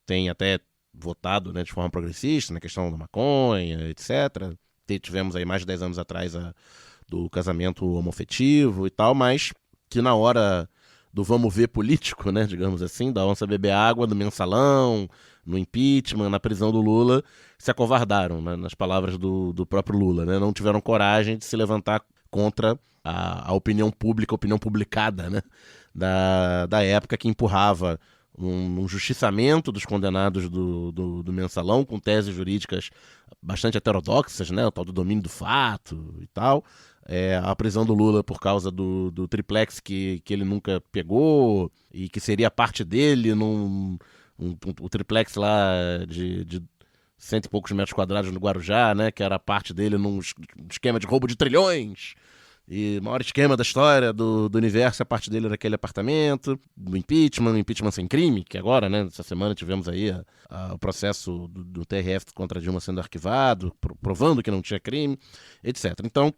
Tem até votado, né, de forma progressista na questão da maconha, etc. Tivemos aí mais de 10 anos atrás do casamento homoafetivo e tal, mas que na hora do vamos ver político, né, digamos assim, da onça beber água, do mensalão, no impeachment, na prisão do Lula, se acovardaram, né, nas palavras do próprio Lula, né, não tiveram coragem de se levantar contra a opinião pública, a opinião publicada, né, da época, que empurrava um justiçamento dos condenados do mensalão, com teses jurídicas bastante heterodoxas, né, o tal do domínio do fato e tal, a prisão do Lula por causa do triplex que ele nunca pegou e que seria parte dele num o triplex lá de 100 e poucos metros quadrados no Guarujá, né? Que era parte dele num esquema de roubo de trilhões. E o maior esquema da história do universo, a parte dele era aquele apartamento, do impeachment sem crime, que agora, né, essa semana tivemos aí o processo do TRF contra Dilma sendo arquivado, provando que não tinha crime, etc. Então,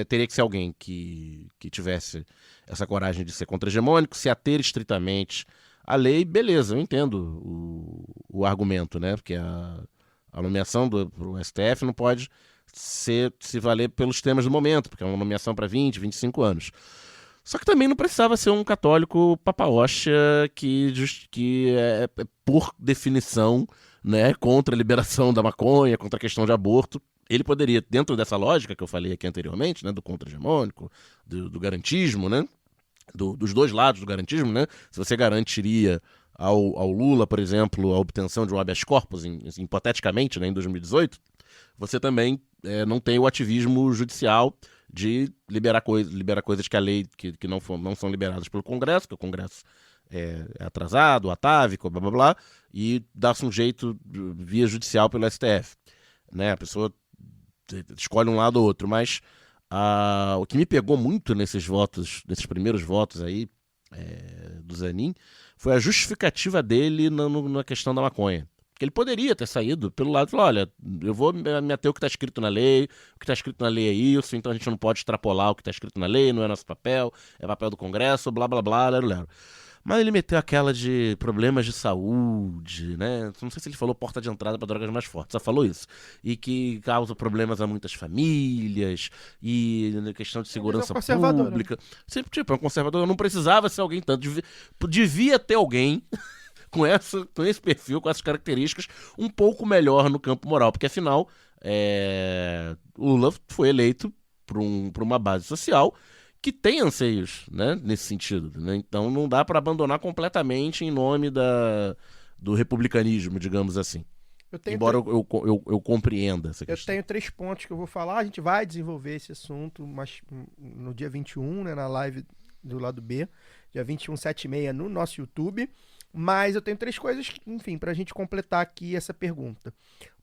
teria que ser alguém que tivesse essa coragem de ser contra-hegemônico, se ater estritamente à lei, beleza, eu entendo o argumento, né, porque a nomeação pro STF não pode se valer pelos temas do momento, porque é uma nomeação para 20, 25 anos. Só que também não precisava ser um católico papaóstia que é, por definição, né, contra a liberação da maconha, contra a questão de aborto. Ele poderia, dentro dessa lógica que eu falei aqui anteriormente, né, do contra-hegemônico, do garantismo, né, dos dois lados do garantismo, né, se você garantiria ao Lula, por exemplo, a obtenção de um habeas corpus, hipoteticamente, né, em 2018, você também não tem o ativismo judicial de liberar coisas que a lei que não são liberadas pelo Congresso, que o Congresso é atrasado, atávico, blá blá blá, e dar-se um jeito via judicial pelo STF. Né? A pessoa escolhe um lado ou outro, mas o que me pegou muito nesses primeiros votos aí do Zanin foi a justificativa dele na questão da maconha. Porque ele poderia ter saído pelo lado e falar, olha, eu vou me ater o que está escrito na lei, o que está escrito na lei é isso, então a gente não pode extrapolar o que está escrito na lei, não é nosso papel, é papel do Congresso, blá, blá, blá, lero, lero. Mas ele meteu aquela de problemas de saúde, né? Não sei se ele falou porta de entrada para drogas mais fortes, só falou isso. E que causa problemas a muitas famílias, e na questão de segurança pública. Sempre, tipo, é um conservador, não precisava ser alguém tanto. Devia ter alguém com esse perfil, com essas características, um pouco melhor no campo moral, porque afinal o Lula foi eleito por uma base social que tem anseios, né, nesse sentido, né? Então não dá para abandonar completamente em nome do republicanismo, digamos assim. Embora eu compreenda essa questão. Eu tenho 3 pontos que eu vou falar, a gente vai desenvolver esse assunto mas no dia 21, né, na live do lado B, dia 21, 7h30 no nosso YouTube. Mas eu tenho 3 coisas, enfim, pra gente completar aqui essa pergunta.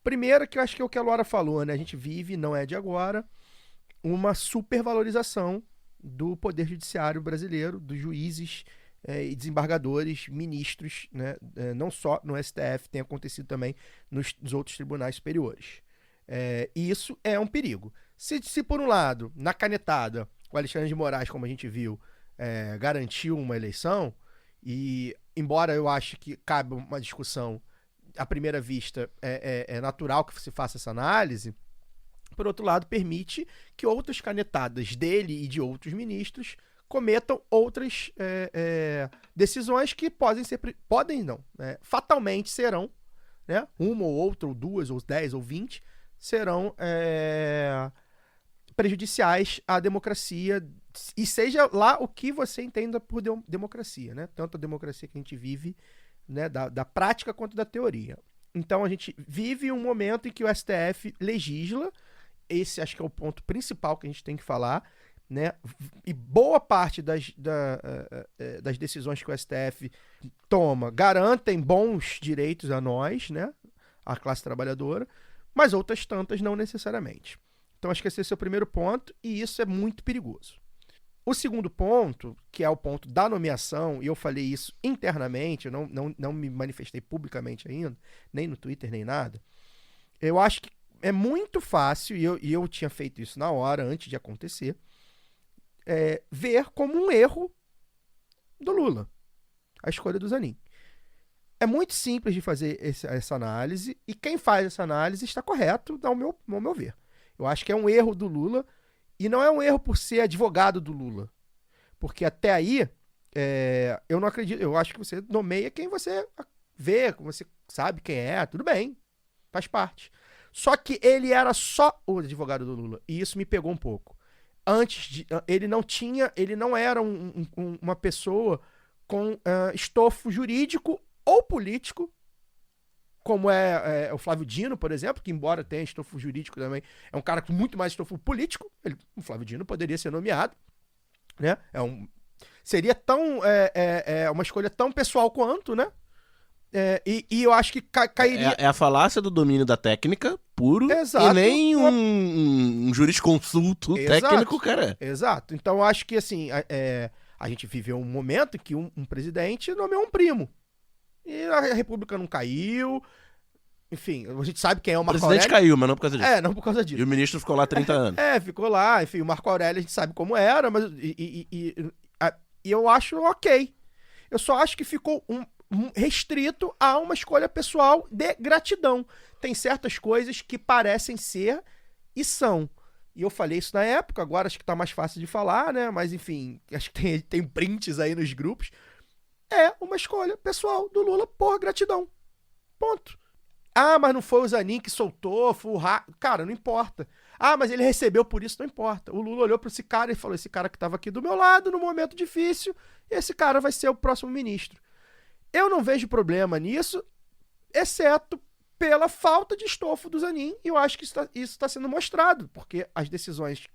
Primeiro, que eu acho que é o que a Laura falou, né? A gente vive, não é de agora, uma supervalorização do poder judiciário brasileiro, dos juízes e desembargadores, ministros, né? Não só no STF, tem acontecido também nos outros tribunais superiores. E isso é um perigo. Se por um lado, na canetada, o Alexandre de Moraes, como a gente viu, garantiu uma eleição, e embora eu ache que cabe uma discussão, à primeira vista é natural que se faça essa análise, por outro lado, permite que outras canetadas dele e de outros ministros cometam outras decisões que fatalmente serão, né, uma ou outra, ou 2, ou 10, ou 20, serão prejudiciais à democracia, e seja lá o que você entenda por democracia, né? Tanto a democracia que a gente vive, né, da prática quanto da teoria. Então a gente vive um momento em que o STF legisla, esse acho que é o ponto principal que a gente tem que falar, né? E boa parte das decisões que o STF toma garantem bons direitos a nós, né, a classe trabalhadora, mas outras tantas não necessariamente. Então acho que esse é o primeiro ponto, e isso é muito perigoso. O segundo ponto, que é o ponto da nomeação, e eu falei isso internamente, eu não me manifestei publicamente ainda, nem no Twitter, nem nada, eu acho que é muito fácil, e eu tinha feito isso na hora, antes de acontecer, ver como um erro do Lula, a escolha do Zanin. É muito simples de fazer essa análise, e quem faz essa análise está correto, ao meu ver. Eu acho que é um erro do Lula, e não é um erro por ser advogado do Lula. Porque até aí, eu não acredito, eu acho que você nomeia quem você vê, você sabe quem é, tudo bem, faz parte. Só que ele era só o advogado do Lula, e isso me pegou um pouco. Ele não era uma pessoa com estofo jurídico ou político, como é o Flávio Dino, por exemplo, que embora tenha estofo jurídico também, é um cara com muito mais estofo político. O Flávio Dino poderia ser nomeado, né? Seria tão uma escolha tão pessoal quanto, né? E eu acho que cairia... É a falácia do domínio da técnica puro. Exato. E nem um jurisconsulto técnico, cara. Exato. Então eu acho que, assim, a gente viveu um momento em que um presidente nomeou um primo. E a República não caiu. Enfim, a gente sabe quem é o Marco Aurélio. O presidente caiu, mas não por causa disso. Não por causa disso. E o ministro ficou lá 30 anos. Ficou lá. Enfim, o Marco Aurélio a gente sabe como era, mas... E eu acho ok. Eu só acho que ficou restrito a uma escolha pessoal de gratidão. Tem certas coisas que parecem ser e são. E eu falei isso na época, agora acho que tá mais fácil de falar, né? Mas enfim, acho que tem prints aí nos grupos. É uma escolha pessoal do Lula por gratidão. Ponto. Mas não foi o Zanin que soltou, foi o Cara, não importa. Mas ele recebeu por isso, não importa. O Lula olhou para esse cara e falou, esse cara que estava aqui do meu lado, no momento difícil, esse cara vai ser o próximo ministro. Eu não vejo problema nisso, exceto pela falta de estofo do Zanin, e eu acho que isso está sendo mostrado, porque as decisões...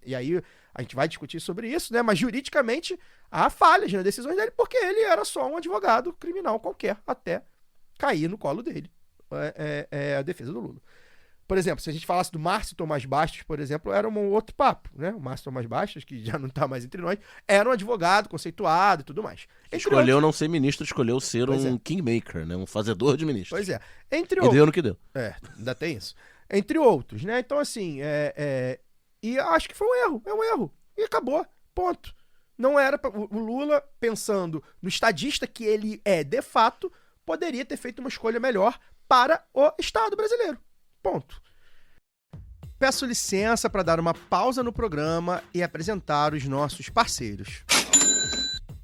E aí a gente vai discutir sobre isso, né? Mas juridicamente há falhas nas decisões dele, porque ele era só um advogado criminal qualquer, até cair no colo dele. A defesa do Lula. Por exemplo, se a gente falasse do Márcio Tomás Bastos, por exemplo, era um outro papo, né? O Márcio Tomás Bastos, que já não está mais entre nós, era um advogado conceituado e tudo mais. Escolheu não ser ministro, escolheu ser um kingmaker, né? Um fazedor de ministros. Pois é. E deu no que deu. Ainda tem isso. Entre outros, né? Então, assim, e acho que foi um erro. É um erro. E acabou. Ponto. Não era... O Lula, pensando no estadista que ele é de fato, poderia ter feito uma escolha melhor para o Estado brasileiro. Ponto. Peço licença para dar uma pausa no programa e apresentar os nossos parceiros.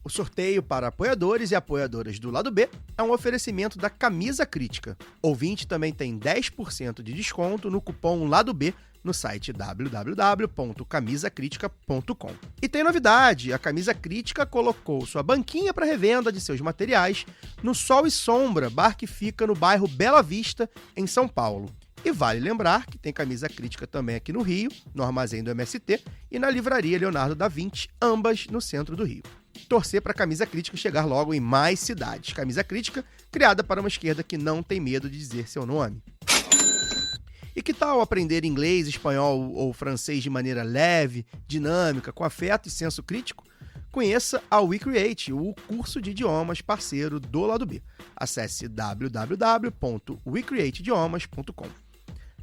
O sorteio para apoiadores e apoiadoras do Lado B é um oferecimento da Camisa Crítica. Ouvinte também tem 10% de desconto no cupom Lado B no site www.camisacritica.com. E tem novidade, a Camisa Crítica colocou sua banquinha para revenda de seus materiais no Sol e Sombra, bar que fica no bairro Bela Vista, em São Paulo. E vale lembrar que tem Camisa Crítica também aqui no Rio, no Armazém do MST, e na Livraria Leonardo da Vinci, ambas no centro do Rio. Torcer para a Camisa Crítica chegar logo em mais cidades. Camisa Crítica, criada para uma esquerda que não tem medo de dizer seu nome. E que tal aprender inglês, espanhol ou francês de maneira leve, dinâmica, com afeto e senso crítico? Conheça a WeCreate, o curso de idiomas parceiro do Lado B. Acesse www.wecreateidiomas.com.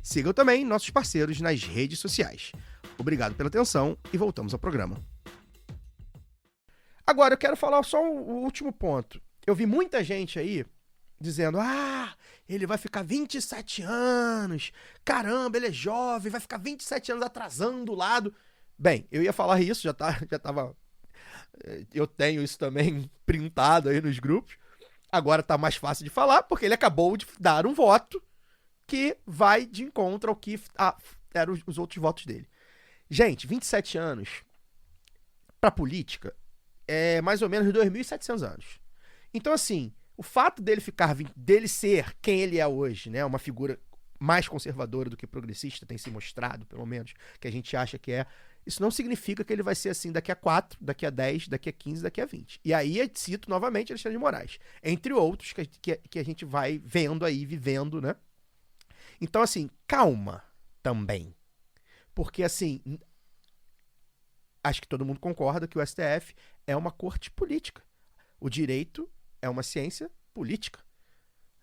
Sigam também nossos parceiros nas redes sociais. Obrigado pela atenção e voltamos ao programa. Agora, eu quero falar só o último ponto. Eu vi muita gente aí dizendo, ele vai ficar 27 anos, caramba, ele é jovem, vai ficar 27 anos atrasando o lado. Bem, eu ia falar isso, já tava... Eu tenho isso também printado aí nos grupos. Agora tá mais fácil de falar, porque ele acabou de dar um voto que vai de encontro ao que eram os outros votos dele. Gente, 27 anos pra política é mais ou menos 2.700 anos. Então, assim, o fato dele ser quem ele é hoje, né, uma figura mais conservadora do que progressista, tem se mostrado, pelo menos, que a gente acha que é, isso não significa que ele vai ser assim daqui a 4, daqui a 10, daqui a 15, daqui a 20. E aí eu cito novamente Alexandre de Moraes, entre outros que a gente vai vendo aí, vivendo, né? Então, assim, calma também. Porque, assim, acho que todo mundo concorda que o STF é uma corte política. O direito é uma ciência política,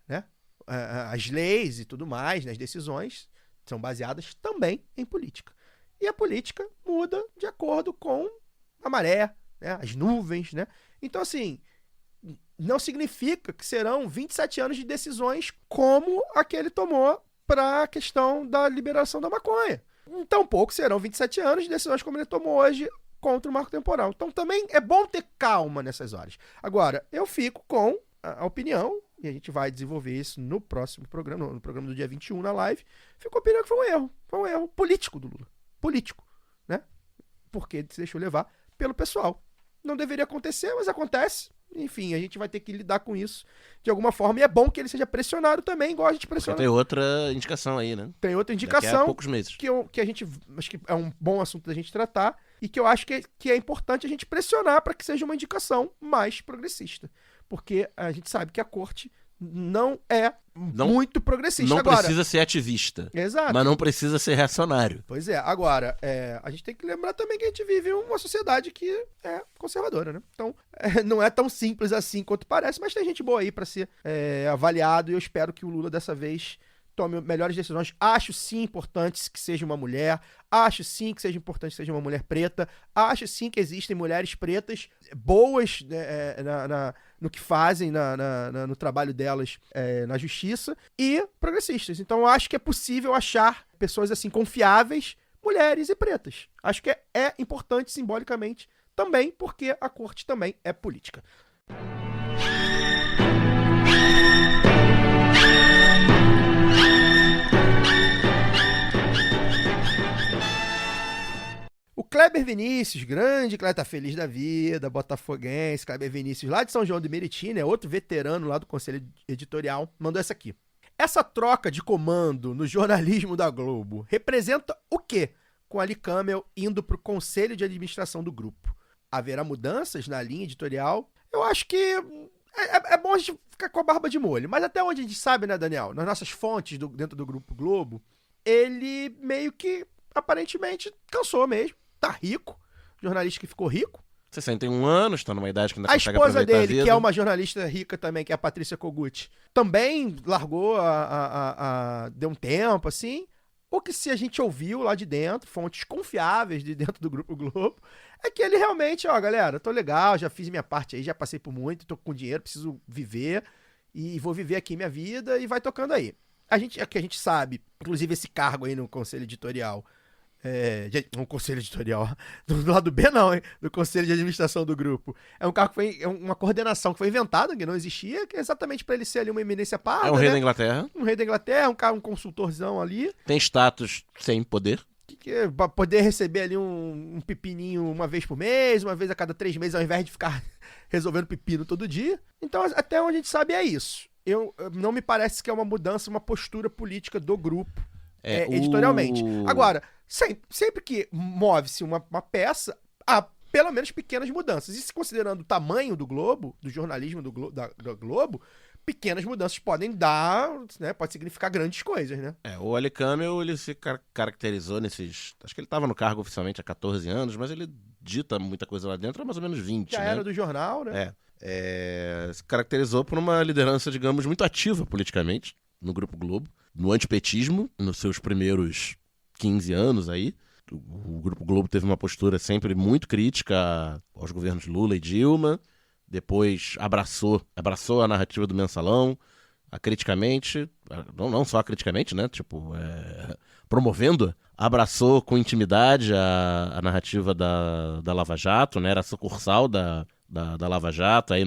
né? As leis e tudo mais, né, as decisões são baseadas também em política. E a política muda de acordo com a maré, né, as nuvens, né? Então, assim, não significa que serão 27 anos de decisões como a que ele tomou para a questão da liberação da maconha. Tampouco serão 27 anos de decisões como ele tomou hoje contra o marco temporal. Então também é bom ter calma nessas horas. Agora, eu fico com a opinião, e a gente vai desenvolver isso no próximo programa, no programa do dia 21 na live, fico com a opinião que foi um erro político do Lula. Político, né? Porque ele se deixou levar pelo pessoal. Não deveria acontecer, mas acontece. Enfim, a gente vai ter que lidar com isso de alguma forma. E é bom que ele seja pressionado também, igual a gente pressiona. Porque tem outra indicação aí, né? Tem outra indicação. Daqui a poucos meses. Que a gente acho que é um bom assunto da gente tratar. E que eu acho que é importante a gente pressionar para que seja uma indicação mais progressista. porque a gente sabe que a corte não é muito progressista. Não agora, precisa ser ativista. Exato. Mas não precisa ser reacionário. Pois é. Agora, a gente tem que lembrar também que a gente vive uma sociedade que é conservadora, né? Então, não é tão simples assim quanto parece, mas tem gente boa aí pra ser avaliado, e eu espero que o Lula dessa vez tome melhores decisões. Acho sim importante que seja uma mulher, acho sim que seja importante que seja uma mulher preta, acho sim que existem mulheres pretas boas no que fazem, no trabalho delas na justiça, e progressistas. Então eu acho que é possível achar pessoas assim confiáveis, mulheres e pretas. Acho que é importante simbolicamente também, porque a corte também é política. O Kleber Vinícius, grande Kleber, tá feliz da vida, botafoguense, Kleber Vinícius, lá de São João do Meriti, né, outro veterano lá do Conselho Editorial, mandou essa aqui. Essa troca de comando no jornalismo da Globo representa o quê? Com Ali Camel indo pro Conselho de Administração do grupo. Haverá mudanças na linha editorial? Eu acho que é bom a gente ficar com a barba de molho, mas até onde a gente sabe, né, Daniel, nas nossas fontes dentro do Grupo Globo, ele meio que, aparentemente, cansou mesmo. Tá rico, jornalista que ficou rico. 61 anos, tá numa idade que ainda A consegue esposa aproveitar dele, a vida. que é uma jornalista rica também, que é a Patrícia Kogut, também largou, deu um tempo, assim. O que se a gente ouviu lá de dentro, fontes confiáveis de dentro do Grupo Globo, é que ele realmente, galera, tô legal, já fiz minha parte aí, já passei por muito, tô com dinheiro, preciso viver, e vou viver aqui minha vida, e vai tocando aí. O que a gente sabe, inclusive esse cargo aí no Conselho Editorial, um conselho editorial, do lado B não, hein? Do conselho de administração do grupo. É um cargo que é uma coordenação que foi inventada, que não existia, que é exatamente para ele ser ali uma eminência parda. É um rei, né? da Inglaterra. Um rei da Inglaterra, um consultorzão ali. Tem status sem poder. Pra poder receber ali um pepininho uma vez por mês, uma vez a cada 3 meses, ao invés de ficar resolvendo pepino todo dia. Então, até onde a gente sabe é isso. Não me parece que é uma mudança, uma postura política do grupo. Editorialmente. Agora, sempre que move-se uma peça, há pelo menos pequenas mudanças. E se considerando o tamanho do Globo, do jornalismo do Globo, pequenas mudanças podem dar, né, pode significar grandes coisas, né? O Ali Camel, ele se caracterizou nesses... Acho que ele estava no cargo oficialmente há 14 anos, mas ele dita muita coisa lá dentro há mais ou menos 20, Já né? era do jornal, né? Se caracterizou por uma liderança, digamos, muito ativa politicamente no Grupo Globo, no antipetismo, nos seus primeiros 15 anos aí. O Grupo Globo teve uma postura sempre muito crítica aos governos Lula e Dilma, depois abraçou a narrativa do Mensalão, acriticamente, não só acriticamente, né, promovendo, abraçou com intimidade a narrativa da Lava Jato, né, era sucursal da Lava Jato, aí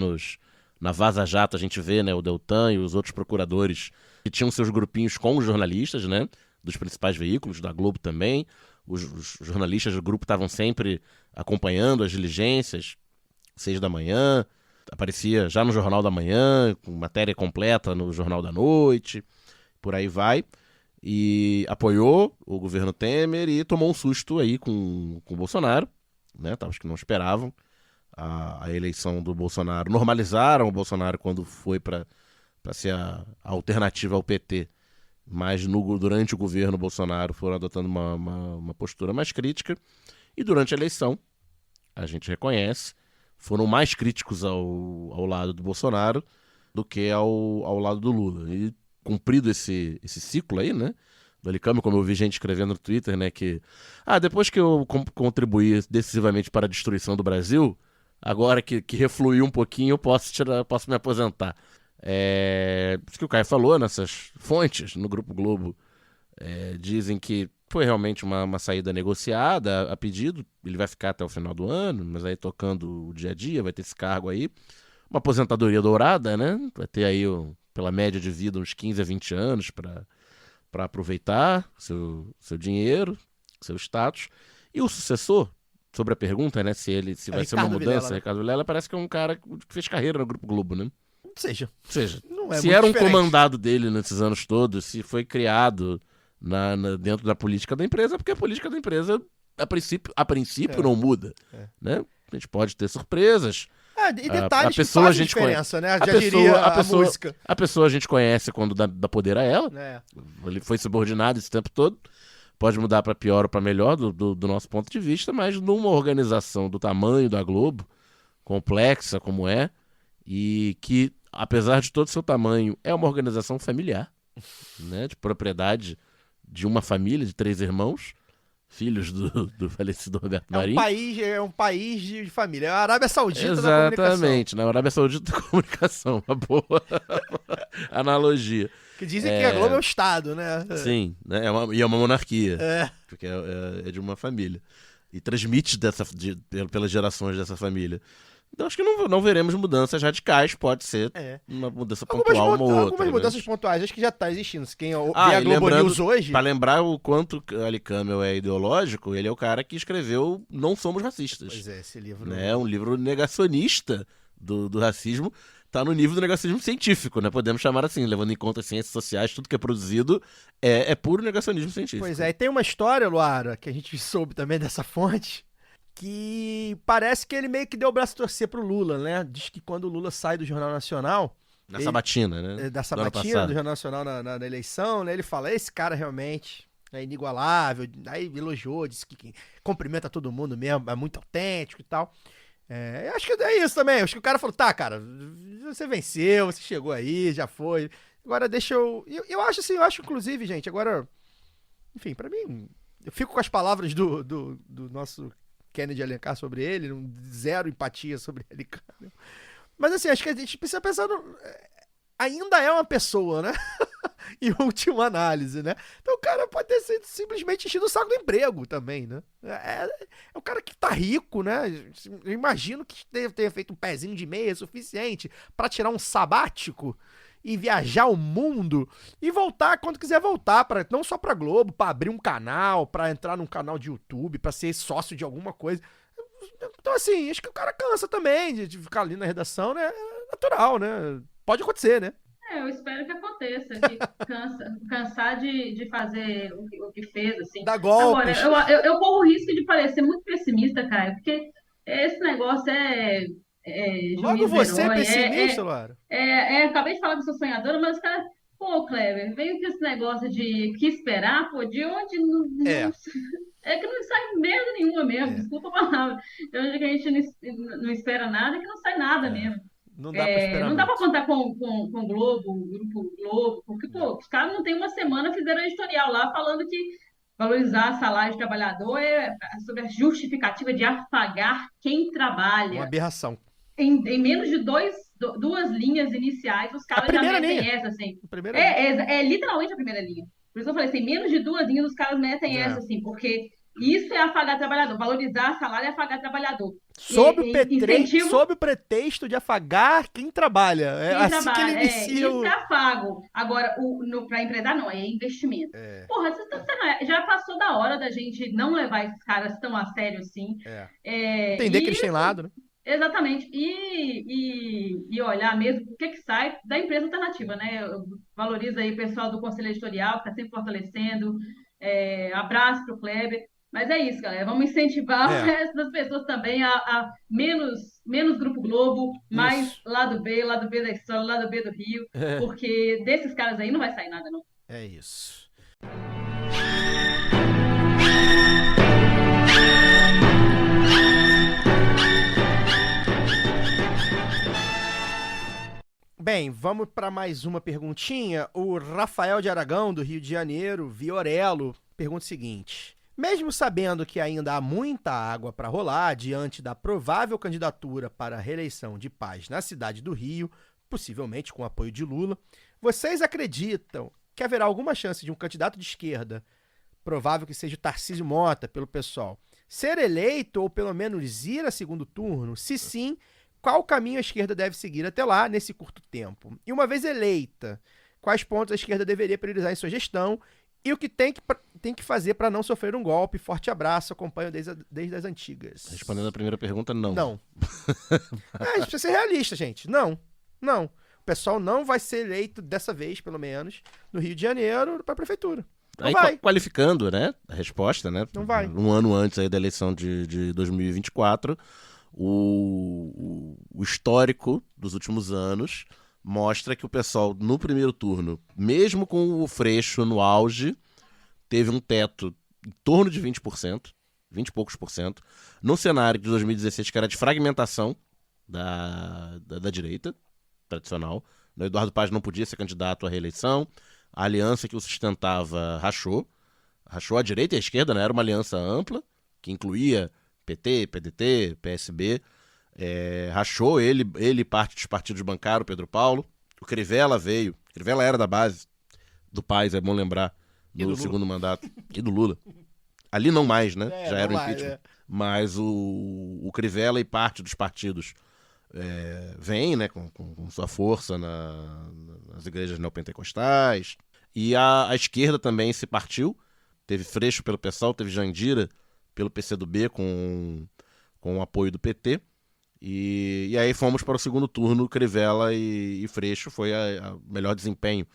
na Vaza Jato a gente vê, né, o Deltan e os outros procuradores que tinham seus grupinhos com os jornalistas, né, dos principais veículos, da Globo também. Os jornalistas do grupo estavam sempre acompanhando as diligências, 6 da manhã, aparecia já no Jornal da Manhã, com matéria completa no Jornal da Noite, por aí vai. E apoiou o governo Temer e tomou um susto aí com o Bolsonaro, né, acho que não esperavam a eleição do Bolsonaro. Normalizaram o Bolsonaro quando foi para ser a alternativa ao PT, mas durante o governo Bolsonaro foram adotando uma postura mais crítica, e durante a eleição, a gente reconhece, foram mais críticos ao lado do Bolsonaro do que ao lado do Lula. E cumprido esse ciclo aí, né, do Ali Camel, como eu vi gente escrevendo no Twitter, né, que depois que eu contribuí decisivamente para a destruição do Brasil, agora que refluiu um pouquinho, eu posso me aposentar. Isso que o Caio falou, nessas fontes no Grupo Globo dizem que foi realmente uma saída negociada a pedido. Ele vai ficar até o final do ano, mas aí tocando o dia a dia, vai ter esse cargo aí, uma aposentadoria dourada, né? Vai ter aí pela média de vida uns 15 a 20 anos para aproveitar seu dinheiro, seu status. E o sucessor, sobre a pergunta, né, se vai ser uma mudança, Vilela, né? Ricardo Vilela parece que é um cara que fez carreira no Grupo Globo, né? Seja, não é se muito era um diferente. comandado dele nesses anos todos, se foi criado dentro da política da empresa, porque a política da empresa, a princípio não muda. Né? A gente pode ter surpresas. E detalhes a pessoa que a fazem gente diferença, né? a Já pessoa, diria a a pessoa, música. A pessoa a gente conhece quando dá poder a ela. É. Ele foi subordinado esse tempo todo. Pode mudar para pior ou para melhor do nosso ponto de vista, mas numa organização do tamanho da Globo, complexa como é, e que, apesar de todo o seu tamanho, é uma organização familiar, né, de propriedade de uma família, de 3 irmãos, filhos do falecido Roberto Marinho. É um país de família. É a Arábia Saudita da comunicação. Exatamente, na Arábia Saudita da comunicação, uma boa analogia. Que dizem que a Globo é um Estado, né? Sim, né? E é uma monarquia, É. porque é de uma família. E transmite pelas gerações dessa família. Então acho que não veremos mudanças radicais, pode ser uma mudança pontual uma ou outra. Algumas mudanças pontuais, acho que já está existindo. Quem vê e a Globo News hoje... Pra lembrar o quanto Ali Camel é ideológico, ele é o cara que escreveu Não Somos Racistas. Pois é, esse livro... Né? Um livro negacionista do racismo, tá no nível do negacionismo científico, né? Podemos chamar assim, levando em conta as ciências sociais, tudo que é produzido é puro negacionismo científico. Pois é, e tem uma história, Luara, que a gente soube também dessa fonte, que parece que ele meio que deu o braço a torcer pro Lula, né? Diz que quando o Lula sai do Jornal Nacional... Na sabatina, né? Da sabatina do Jornal Nacional na eleição, né? Ele fala, esse cara realmente é inigualável. Aí elogiou, disse que cumprimenta todo mundo mesmo, é muito autêntico e tal. Acho que é isso também. Acho que o cara falou, tá, cara, você venceu, você chegou aí, já foi. Agora deixa eu... Eu acho assim, inclusive, gente, agora... Enfim, pra mim, eu fico com as palavras do nosso... Kennedy Alencar sobre ele, zero empatia sobre ele. Mas assim, acho que a gente precisa pensar ainda é uma pessoa, né? Em última análise, né? Então o cara pode ter sido simplesmente enchido o saco do emprego também, né? É um cara que tá rico, né? Eu imagino que tenha feito um pezinho de meia suficiente pra tirar um sabático e viajar o mundo e voltar quando quiser voltar, não só pra Globo, pra abrir um canal, pra entrar num canal de YouTube, pra ser sócio de alguma coisa. Então assim, acho que o cara cansa também de ficar ali na redação, né? É natural, né? Pode acontecer, né? Eu espero que aconteça, que cansar de fazer o que fez, assim. Dá golpes. Agora, eu corro o risco de parecer muito pessimista, cara, porque esse negócio Logo você é herói, pessimista, Laura? acabei de falar que sou sonhadora, mas os caras, pô, Kleber, veio com esse negócio de que esperar, pô, de onde é que não sai merda nenhuma mesmo, desculpa a palavra. De onde que a gente não espera nada, que não sai nada mesmo. Não dá pra esperar Não dá pra muito. contar com o Globo, o Grupo Globo, porque, pô, os caras não tem uma semana fizeram editorial lá falando que valorizar salário de trabalhador é sobre a justificativa de afagar quem trabalha. Uma aberração. Em menos de duas linhas iniciais, os caras já metem linha. essa, assim. Primeira É literalmente a primeira linha. Por isso eu falei assim, menos de 2 linhas, os caras metem essa, assim, porque isso é afagar trabalhador. Valorizar salário é afagar trabalhador. Sob o pretexto de afagar quem trabalha. É quem assim trabalha, que ele inicia isso é afago. Agora, para empregar, não, é investimento. Porra, já passou da hora da gente não levar esses caras tão a sério assim. Entender que eles têm lado, né? Exatamente. E olhar mesmo o que sai da empresa alternativa, né? Valoriza aí o pessoal do Conselho Editorial, que está sempre fortalecendo. Abraço para o Kleber. Mas é isso, galera. Vamos incentivar o resto das pessoas também a menos Grupo Globo, mais lado B da história, lado B do Rio. Porque desses caras aí não vai sair nada, não. É isso. Bem, vamos para mais uma perguntinha. O Rafael de Aragão, do Rio de Janeiro, Viorello, pergunta o seguinte: mesmo sabendo que ainda há muita água para rolar diante da provável candidatura para a reeleição de Paz na cidade do Rio, possivelmente com apoio de Lula, vocês acreditam que haverá alguma chance de um candidato de esquerda, provável que seja o Tarcísio Mota, pelo pessoal, ser eleito ou pelo menos ir a segundo turno? Se sim, qual caminho a esquerda deve seguir até lá, nesse curto tempo? E uma vez eleita, quais pontos a esquerda deveria priorizar em sua gestão e o que tem que fazer para não sofrer um golpe? Forte abraço, acompanho desde as antigas. Respondendo a primeira pergunta, não. Não. A gente precisa ser realista, gente. Não. O pessoal não vai ser eleito dessa vez, pelo menos, no Rio de Janeiro, para a prefeitura. Não aí, vai. Qualificando, né, a resposta, né? Não vai. Um ano antes aí da eleição de 2024, O histórico dos últimos anos mostra que o PSOL, no primeiro turno, mesmo com o Freixo no auge, teve um teto em torno de 20%, 20 e poucos por cento, num cenário de 2016 que era de fragmentação da direita tradicional. O Eduardo Paes não podia ser candidato à reeleição, a aliança que o sustentava rachou a direita e a esquerda, né? Era uma aliança ampla, que incluía PT, PDT, PSB, rachou ele e parte dos partidos bancaram, Pedro Paulo, o Crivella veio, Crivella era da base do Paes, é bom lembrar, no segundo mandato, e do Lula. Ali não mais, né? Já era o impeachment. Mas o Crivella e parte dos partidos vem, né, com sua força nas igrejas neopentecostais. E a esquerda também se partiu. Teve Freixo pelo PSOL, teve Jandira pelo PCdoB com o apoio do PT. E aí fomos para o segundo turno, Crivella e Freixo. Foi o melhor desempenho,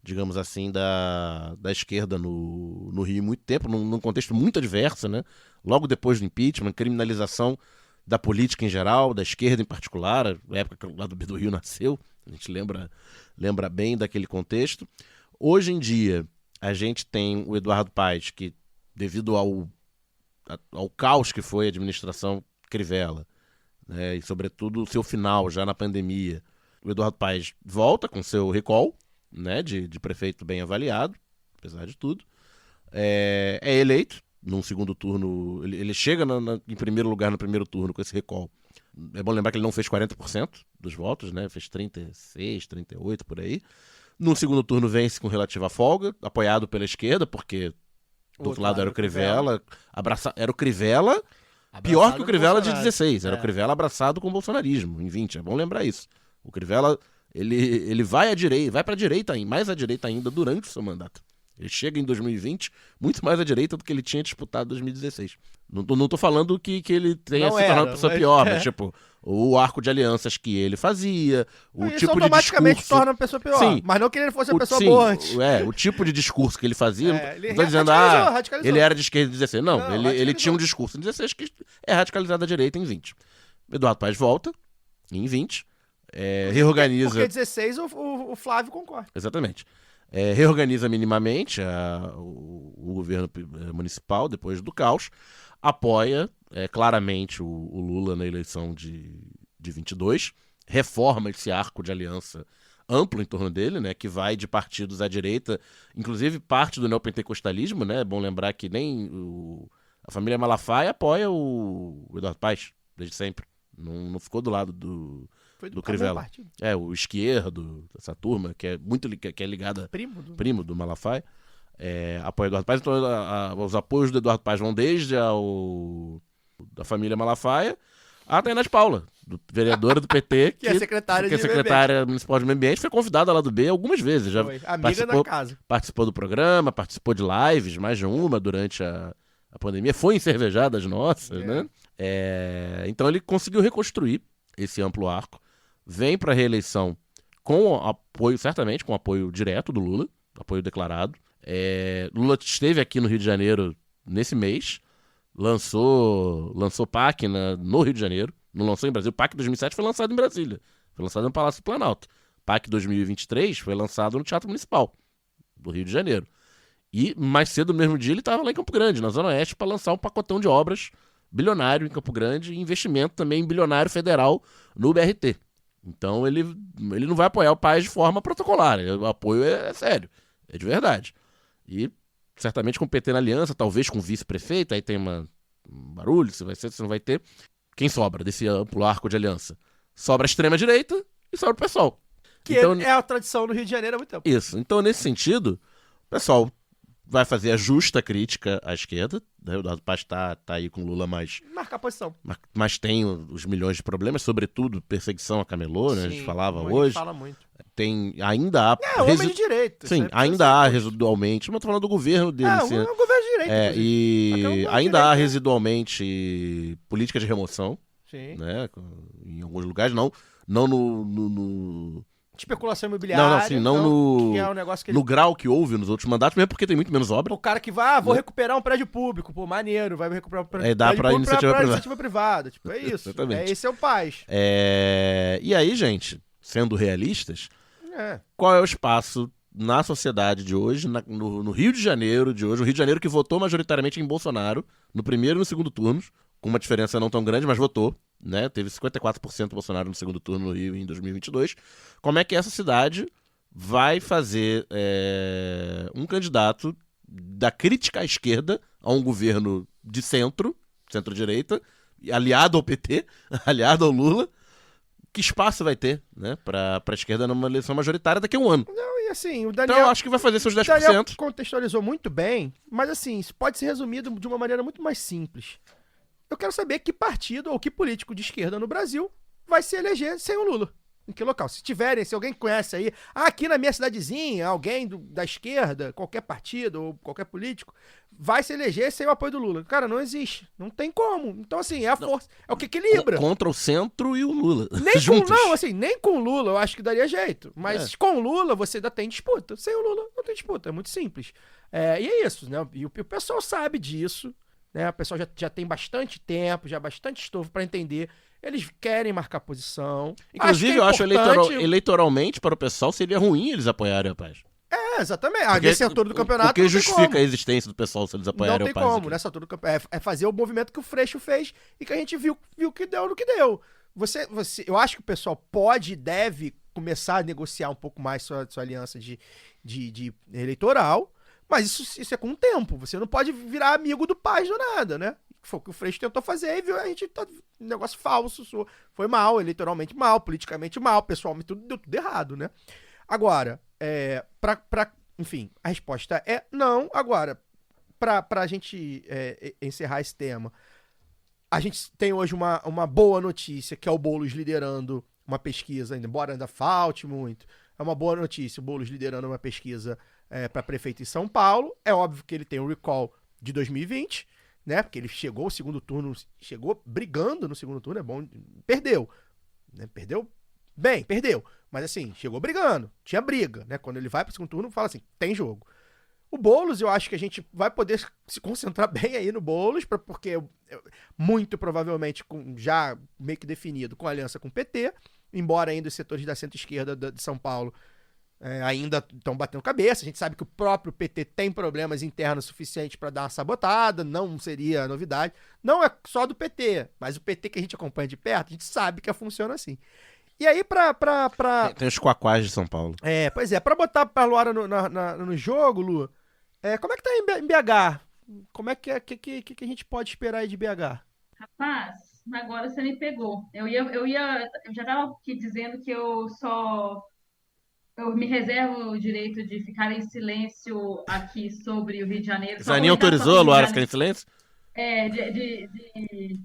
digamos assim, da esquerda no Rio muito tempo, num contexto muito adverso, né? Logo depois do impeachment, criminalização da política em geral, da esquerda em particular, a época que o lado B do Rio nasceu, a gente lembra bem daquele contexto. Hoje em dia, a gente tem o Eduardo Paes, que devido ao caos que foi a administração Crivella, né, e sobretudo o seu final já na pandemia, o Eduardo Paes volta com seu recall, né, de prefeito bem avaliado, apesar de tudo, é eleito num segundo turno, ele chega em primeiro lugar no primeiro turno com esse recall. É bom lembrar que ele não fez 40% dos votos, né, fez 36, 38 por aí. No segundo turno vence com relativa folga, apoiado pela esquerda, porque do outro lado era o Crivella, era o Crivella, pior que o Crivella de 16, era o Crivella abraçado com o bolsonarismo em 20, é bom lembrar isso. O Crivella, ele vai à direita, vai para a direita, mais à direita ainda durante o seu mandato. Ele chega em 2020 muito mais à direita do que ele tinha disputado em 2016. Não tô falando que ele tenha se tornado uma pessoa pior, mas tipo, o arco de alianças que ele fazia, o isso tipo de automaticamente discurso... torna uma pessoa pior. Sim. Mas não que ele fosse uma pessoa boa antes. O tipo de discurso que ele fazia, Ele não tô dizendo, radicalizou. ele era de esquerda em 16. Não, ele radicalizou. tinha um discurso em 16 que é radicalizado à direita em 20. Eduardo Paes volta em 20, reorganiza... Porque 16 o Flávio concorda. Exatamente. Reorganiza minimamente o governo municipal depois do caos, apoia claramente o Lula na eleição de 22, reforma esse arco de aliança amplo em torno dele, né, que vai de partidos à direita, inclusive parte do neopentecostalismo, né, é bom lembrar que nem a família Malafaia apoia o Eduardo Paes, desde sempre, não ficou do lado do Crivella. O esquerdo, essa turma, que é ligada, primo do Malafaia, apoia o Eduardo Paes. Então, os apoios do Eduardo Paes vão desde da família Malafaia a Tainá de Paula, vereadora do PT, que é secretária municipal de meio ambiente, foi convidada lá do B algumas vezes. Já amiga da casa. Participou do programa, participou de lives, mais de uma durante a pandemia, foi em cervejadas nossas, né? Então ele conseguiu reconstruir esse amplo arco, vem para a reeleição com apoio, certamente com apoio direto do Lula, apoio declarado. Lula esteve aqui no Rio de Janeiro nesse mês, lançou PAC no Rio de Janeiro, não lançou em Brasília. O PAC 2007 foi lançado em Brasília, foi lançado no Palácio do Planalto. PAC 2023 foi lançado no Teatro Municipal do Rio de Janeiro. E mais cedo, no mesmo dia, ele estava lá em Campo Grande, na Zona Oeste, para lançar um pacotão de obras bilionário em Campo Grande e investimento também bilionário federal no BRT. Então ele não vai apoiar o Paes de forma protocolar. O apoio é sério, é de verdade. E certamente com o PT na aliança, talvez com o vice-prefeito, aí tem um barulho, se vai ser, se não vai ter. Quem sobra desse amplo arco de aliança? Sobra a extrema-direita e sobra o PSOL. Que então, é a tradição no Rio de Janeiro há muito tempo. Isso. Então, nesse sentido, o PSOL vai fazer a justa crítica à esquerda. O Eduardo Paes tá aí com o Lula mais... Marcar a posição. Mas tem os milhões de problemas, sobretudo perseguição a camelô, né? Sim, a gente falava hoje. Fala muito. Ainda há... homem de direita. Sim, ainda há residualmente... Mas eu tô falando do governo dele. É um governo de direita. E ainda há residualmente política de remoção. Sim. Né? Em alguns lugares, não no especulação imobiliária. Não, sim, não no, que é um negócio que no grau que houve nos outros mandatos, mesmo porque tem muito menos obra. O cara que vai, vou recuperar um prédio público, pô, maneiro, vai recuperar um prédio dá pra público iniciativa privada. Tipo, é isso. Exatamente. Esse é o paz. E aí, gente, sendo realistas, qual é o espaço na sociedade de hoje, no Rio de Janeiro de hoje, o Rio de Janeiro que votou majoritariamente em Bolsonaro, no primeiro e no segundo turnos, com uma diferença não tão grande, mas votou, né? Teve 54% Bolsonaro no segundo turno no Rio em 2022. Como é que essa cidade vai fazer um candidato da crítica à esquerda a um governo de centro-direita, aliado ao PT, aliado ao Lula? Que espaço vai ter, né, pra esquerda numa eleição majoritária daqui a um ano? Não, e assim, o Daniel... Então eu acho que vai fazer seus 10%. O Daniel contextualizou muito bem, mas assim, isso pode ser resumido de uma maneira muito mais simples. Eu quero saber que partido ou que político de esquerda no Brasil vai se eleger sem o Lula. Em que local? Se alguém conhece aí, aqui na minha cidadezinha, alguém da esquerda, qualquer partido ou qualquer político, vai se eleger sem o apoio do Lula. Cara, não existe. Não tem como. Então, assim, é a força. É o que equilibra. Contra o centro e o Lula. Nem com o Lula eu acho que daria jeito. Mas com o Lula você ainda tem disputa. Sem o Lula não tem disputa. É muito simples. E é isso, né? E o pessoal sabe disso. Né? O pessoal já tem bastante tempo, já bastante estofo para entender. Eles querem marcar posição. Inclusive, eu acho eleitoralmente para o pessoal seria ruim eles apoiarem a Paz. Exatamente. Nessa altura do campeonato. Porque justifica a existência do pessoal se eles apoiarem a Paz. Não tem como. Nessa altura do campeonato. É fazer o movimento que o Freixo fez e que a gente viu que deu no que deu. Eu acho que o pessoal pode e deve começar a negociar um pouco mais sua aliança de eleitoral, mas isso é com o tempo. Você não pode virar amigo do Paz do nada, né? Foi o que o Freixo tentou fazer e viu, a gente tá um negócio falso, foi mal, eleitoralmente mal, politicamente mal, pessoalmente deu tudo errado, né? Agora, enfim, a resposta é não. Agora, pra gente encerrar esse tema, a gente tem hoje uma boa notícia, que é o Boulos liderando uma pesquisa, embora ainda falte muito, é uma boa notícia, o Boulos liderando uma pesquisa para prefeito em São Paulo. É óbvio que ele tem um recall de 2020, né? Porque ele chegou ao segundo turno, chegou brigando no segundo turno, é bom, perdeu, né? Perdeu, mas assim, chegou brigando, tinha briga, né? Quando ele vai pro segundo turno, fala assim, tem jogo. O Boulos, eu acho que a gente vai poder se concentrar bem aí no Boulos, porque muito provavelmente já meio que definido com aliança com o PT, embora ainda os setores da centro-esquerda de São Paulo ainda estão batendo cabeça. A gente sabe que o próprio PT tem problemas internos suficientes para dar uma sabotada, não seria novidade. Não é só do PT, mas o PT que a gente acompanha de perto, a gente sabe que funciona assim. E aí, Tem os quaquás de São Paulo. Pois é, pra botar a Luara no jogo, Lu, como é que tá em BH? Como é que a gente pode esperar aí de BH? Rapaz, agora você me pegou. Eu já tava aqui dizendo que eu me reservo o direito de ficar em silêncio aqui sobre o Rio de Janeiro. Zanin autorizou a Luara a ficar em silêncio? De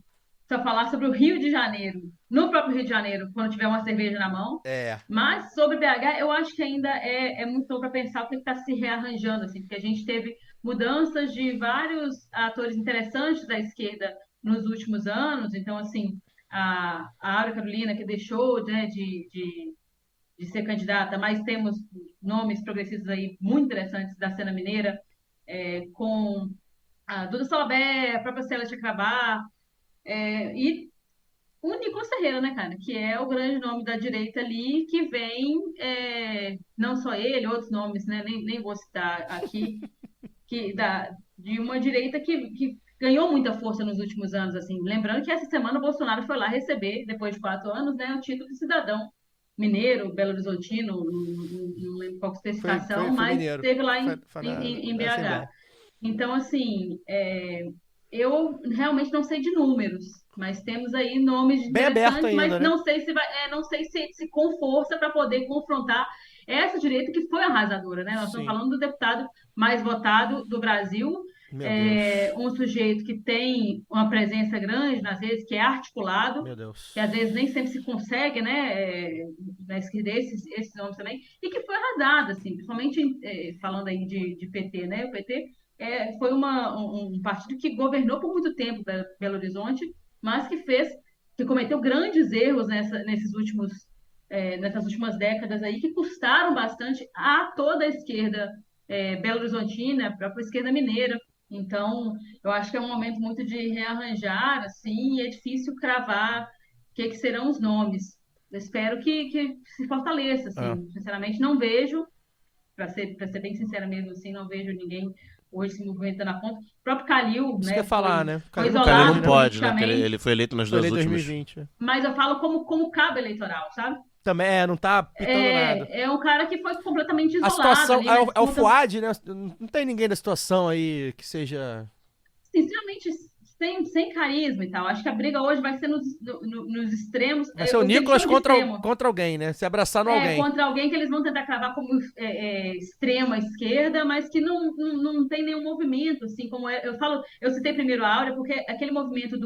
só falar sobre o Rio de Janeiro, no próprio Rio de Janeiro, quando tiver uma cerveja na mão. Mas sobre BH, eu acho que ainda é muito novo para pensar o que está se rearranjando, assim, porque a gente teve mudanças de vários atores interessantes da esquerda nos últimos anos. Então, assim, a Aura Carolina, que deixou, né, de ser candidata, mas temos nomes progressistas aí muito interessantes da cena mineira, com a Duda Salabé, a própria Célia Chakrabarti, e o Nicolas Ferreira, né, cara, que é o grande nome da direita ali, que vem, não só ele, outros nomes, né, nem vou citar aqui, de uma direita que ganhou muita força nos últimos anos, assim. Lembrando que essa semana o Bolsonaro foi lá receber, depois de 4 anos, né, o título de cidadão mineiro, Belo Horizontino, não lembro qual especificação, foi mas mineiro. esteve lá em BH. Então, assim, eu realmente não sei de números, mas temos aí nomes bem aberto ainda, mas né? não sei se com força para poder confrontar essa direita que foi arrasadora, né? Nós estamos falando do deputado mais votado do Brasil, um sujeito que tem uma presença grande nas redes, que é articulado, que às vezes nem sempre se consegue, né? Na esquerda, esses nomes também, e que foi arrasado, assim, principalmente falando aí de PT, né? O PT foi um partido que governou por muito tempo Belo Horizonte, mas que cometeu grandes erros nesses últimos nessas últimas décadas aí, que custaram bastante a toda a esquerda belo-horizontina, a própria esquerda mineira. Então, eu acho que é um momento muito de rearranjar, assim, e é difícil cravar o que serão os nomes. Eu espero que se fortaleça, assim. Sinceramente, não vejo, para ser bem sincera mesmo, assim, não vejo ninguém hoje se movimentando a ponta. O próprio Calil, Isso né, que eu ia falar, né? foi O Calil isolado não pode, né? Porque politicamente, ele foi eleito nas Foi duas em últimas. 2020. mas eu falo como cabo eleitoral, sabe? Também, não tá pitando nada. É um cara que foi completamente A isolado situação, ali, é nas o contas, Fuad, né? Não tem ninguém da situação aí que seja... sinceramente, sem carisma e tal. Acho que a briga hoje vai ser nos extremos. Vai ser o que eles Nicolas chamam de extremo. contra alguém, né? Se abraçar no alguém. Contra alguém que eles vão tentar cravar como extrema esquerda, mas que não tem nenhum movimento, assim, como eu citei primeiro a Áurea, porque aquele movimento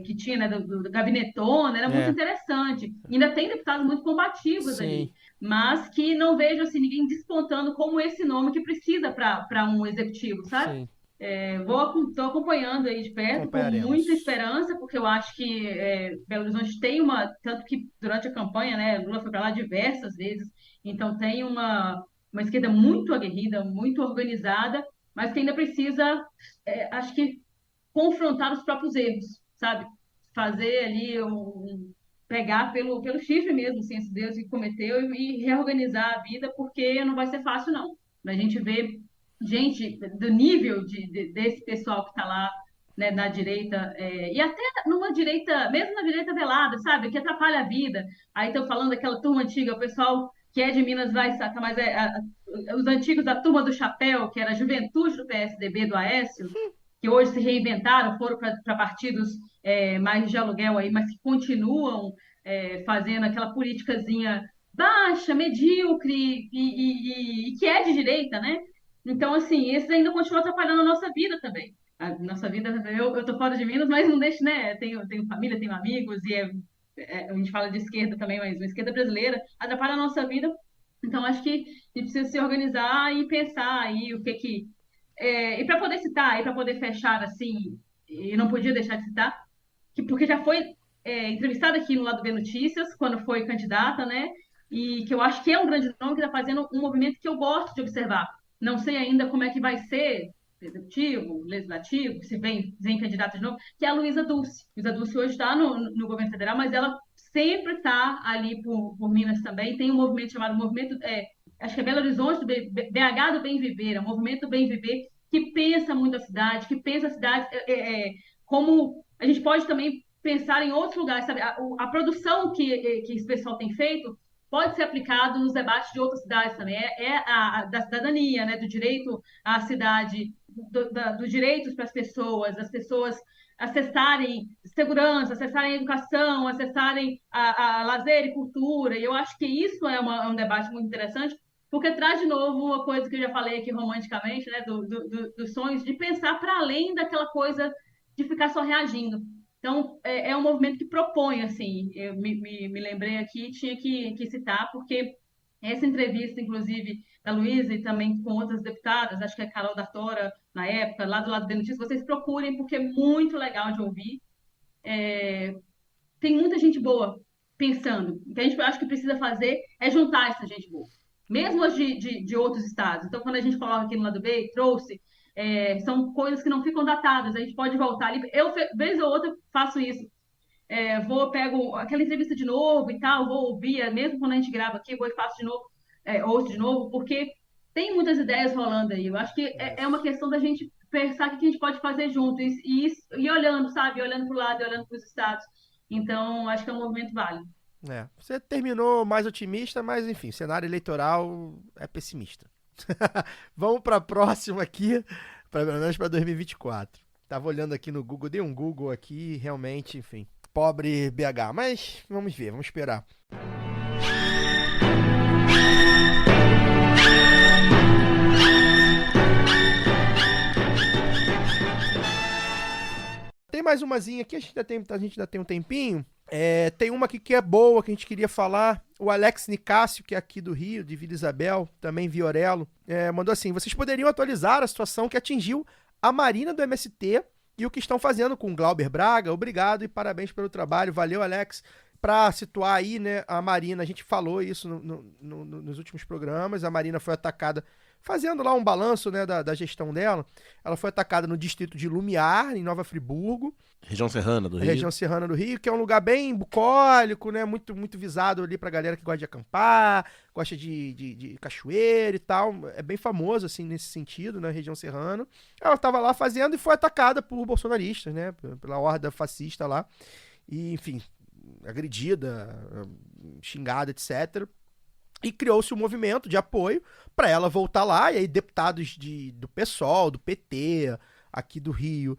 que tinha, né, do gabinetona, era muito interessante. Ainda tem deputados muito combativos ali, mas que não vejo assim, ninguém despontando como esse nome que precisa para um executivo, sabe? Sim. Estou acompanhando aí de perto com muita esperança, porque eu acho que Belo Horizonte tem tanto que durante a campanha, né, Lula foi para lá diversas vezes, então tem uma esquerda muito aguerrida, muito organizada, mas que ainda precisa, acho que, confrontar os próprios erros, sabe? Fazer ali pegar pelo chifre mesmo, assim, esse Deus que cometeu e reorganizar a vida, porque não vai ser fácil, não. A gente vê gente do nível desse pessoal que está lá, né, na direita, e até numa direita, mesmo na direita velada, sabe, que atrapalha a vida. Aí estão falando daquela turma antiga, o pessoal que é de Minas vai sacar, mas os antigos da turma do chapéu, que era a juventude do PSDB, do Aécio, que hoje se reinventaram, foram para partidos mais de aluguel aí, mas que continuam fazendo aquela politicazinha baixa, medíocre e que é de direita, né? Então, assim, esses ainda continuam atrapalhando a nossa vida também. A nossa vida, eu tô fora de Minas, mas não deixo, né? Tenho família, tenho amigos, e a gente fala de esquerda também, mas uma esquerda brasileira atrapalha a nossa vida. Então, acho que a gente precisa se organizar e pensar aí o que. E para poder citar, e para poder fechar assim, e não podia deixar de citar, porque já foi entrevistada aqui no Lado B Notícias, quando foi candidata, né? E que eu acho que é um grande nome que está fazendo um movimento que eu gosto de observar. Não sei ainda como é que vai ser, executivo, legislativo, se vem candidata de novo, que é a Luísa Dulce. Luísa Dulce hoje está no governo federal, mas ela sempre está ali por Minas também. Tem um movimento chamado Movimento, acho que é Belo Horizonte, do BH do Bem Viver, é um movimento Bem Viver que pensa muito a cidade, que pensa a cidade como a gente pode também pensar em outros lugares, sabe? A produção que esse pessoal tem feito pode ser aplicado nos debates de outras cidades também. Da cidadania, né? Do direito à cidade, dos direitos para as pessoas acessarem segurança, acessarem educação, acessarem a lazer e cultura. E eu acho que isso é um debate muito interessante, porque traz de novo uma coisa que eu já falei aqui romanticamente, né? Dos sonhos, de pensar para além daquela coisa de ficar só reagindo. Então, é um movimento que propõe, assim, eu me lembrei aqui, tinha que citar, porque essa entrevista, inclusive, da Luísa e também com outras deputadas, acho que é a Carol da Tora, na época, lá do Lado da Notícia, vocês procurem, porque é muito legal de ouvir. Tem muita gente boa pensando. O que a gente acho que precisa fazer é juntar essa gente boa, mesmo as de outros estados. Então, quando a gente coloca aqui no Lado B, trouxe... são coisas que não ficam datadas, a gente pode voltar ali. Eu, vez ou outra, faço isso. Pego aquela entrevista de novo e tal, vou ouvir, mesmo quando a gente grava aqui, vou e faço de novo, ouço de novo, porque tem muitas ideias rolando aí. Eu acho que é uma questão da gente pensar o que a gente pode fazer junto e olhando, sabe? Olhando para o lado e olhando para os estados. Então, acho que é um movimento válido. Você terminou mais otimista, mas enfim, cenário eleitoral é pessimista. Vamos para a próxima aqui, pelo menos para 2024. Tava olhando aqui no Google, dei um Google aqui, realmente, enfim, pobre BH, mas vamos ver, vamos esperar. Tem mais umazinha aqui, a gente ainda tem um tempinho. Tem uma aqui que é boa, que a gente queria falar. O Alex Nicásio, que é aqui do Rio, de Vila Isabel, também Viorello, mandou assim: vocês poderiam atualizar a situação que atingiu a Marina do MST e o que estão fazendo com o Glauber Braga? Obrigado e parabéns pelo trabalho. Valeu, Alex. Pra situar aí, né, a Marina, a gente falou isso nos últimos programas, a Marina foi atacada, fazendo lá um balanço, né, da gestão dela, ela foi atacada no distrito de Lumiar, em Nova Friburgo. Região Serrana do Rio. Região Serrana do Rio, que é um lugar bem bucólico, né, muito, muito visado ali pra galera que gosta de acampar, gosta de cachoeira e tal, é bem famoso, assim, nesse sentido, na região serrana. Ela tava lá fazendo e foi atacada por bolsonaristas, né, pela horda fascista lá, e, enfim, agredida, xingada, etc. E criou-se um movimento de apoio para ela voltar lá, e aí deputados do PSOL, do PT, aqui do Rio,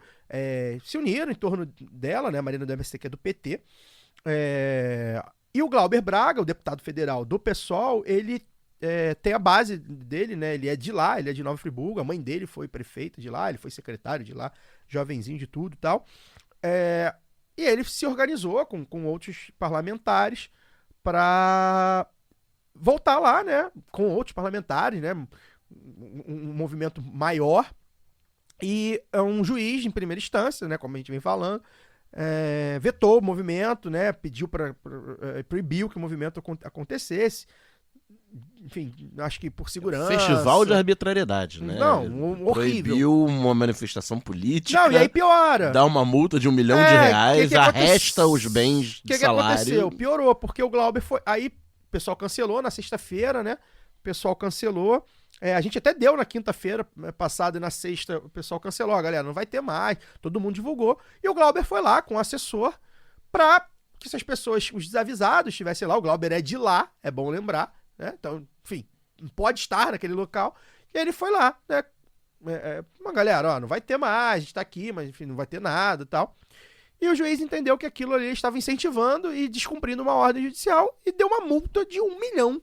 se uniram em torno dela, né, a Marina do MST, que é do PT, e o Glauber Braga, o deputado federal do PSOL, ele tem a base dele, né, ele é de lá, ele é de Nova Friburgo, a mãe dele foi prefeita de lá, ele foi secretário de lá, jovenzinho de tudo e tal, e ele se organizou com outros parlamentares para voltar lá, né? Com outros parlamentares, né? Um movimento maior. E um juiz, em primeira instância, né? Como a gente vem falando, vetou o movimento, né? Pediu proibiu que o movimento acontecesse. Enfim, acho que por segurança. Festival de arbitrariedade, né? Não, horrível. Proibiu uma manifestação política. Não, e aí piora. Dá uma multa de R$1 milhão, que arresta os bens de salário. O que aconteceu? Piorou, porque o Glauber foi... Aí o pessoal cancelou na sexta-feira, né? O pessoal cancelou. A gente até deu na quinta-feira passada e na sexta o pessoal cancelou. A galera, não vai ter mais. Todo mundo divulgou. E o Glauber foi lá com o assessor pra que essas pessoas, os desavisados, estivessem lá. O Glauber é de lá, é bom lembrar, né? Então, enfim, pode estar naquele local. E ele foi lá, né? Uma galera, ó, não vai ter mais, a gente tá aqui, mas enfim, não vai ter nada e tal. E o juiz entendeu que aquilo ali estava incentivando e descumprindo uma ordem judicial e deu uma multa de R$1 milhão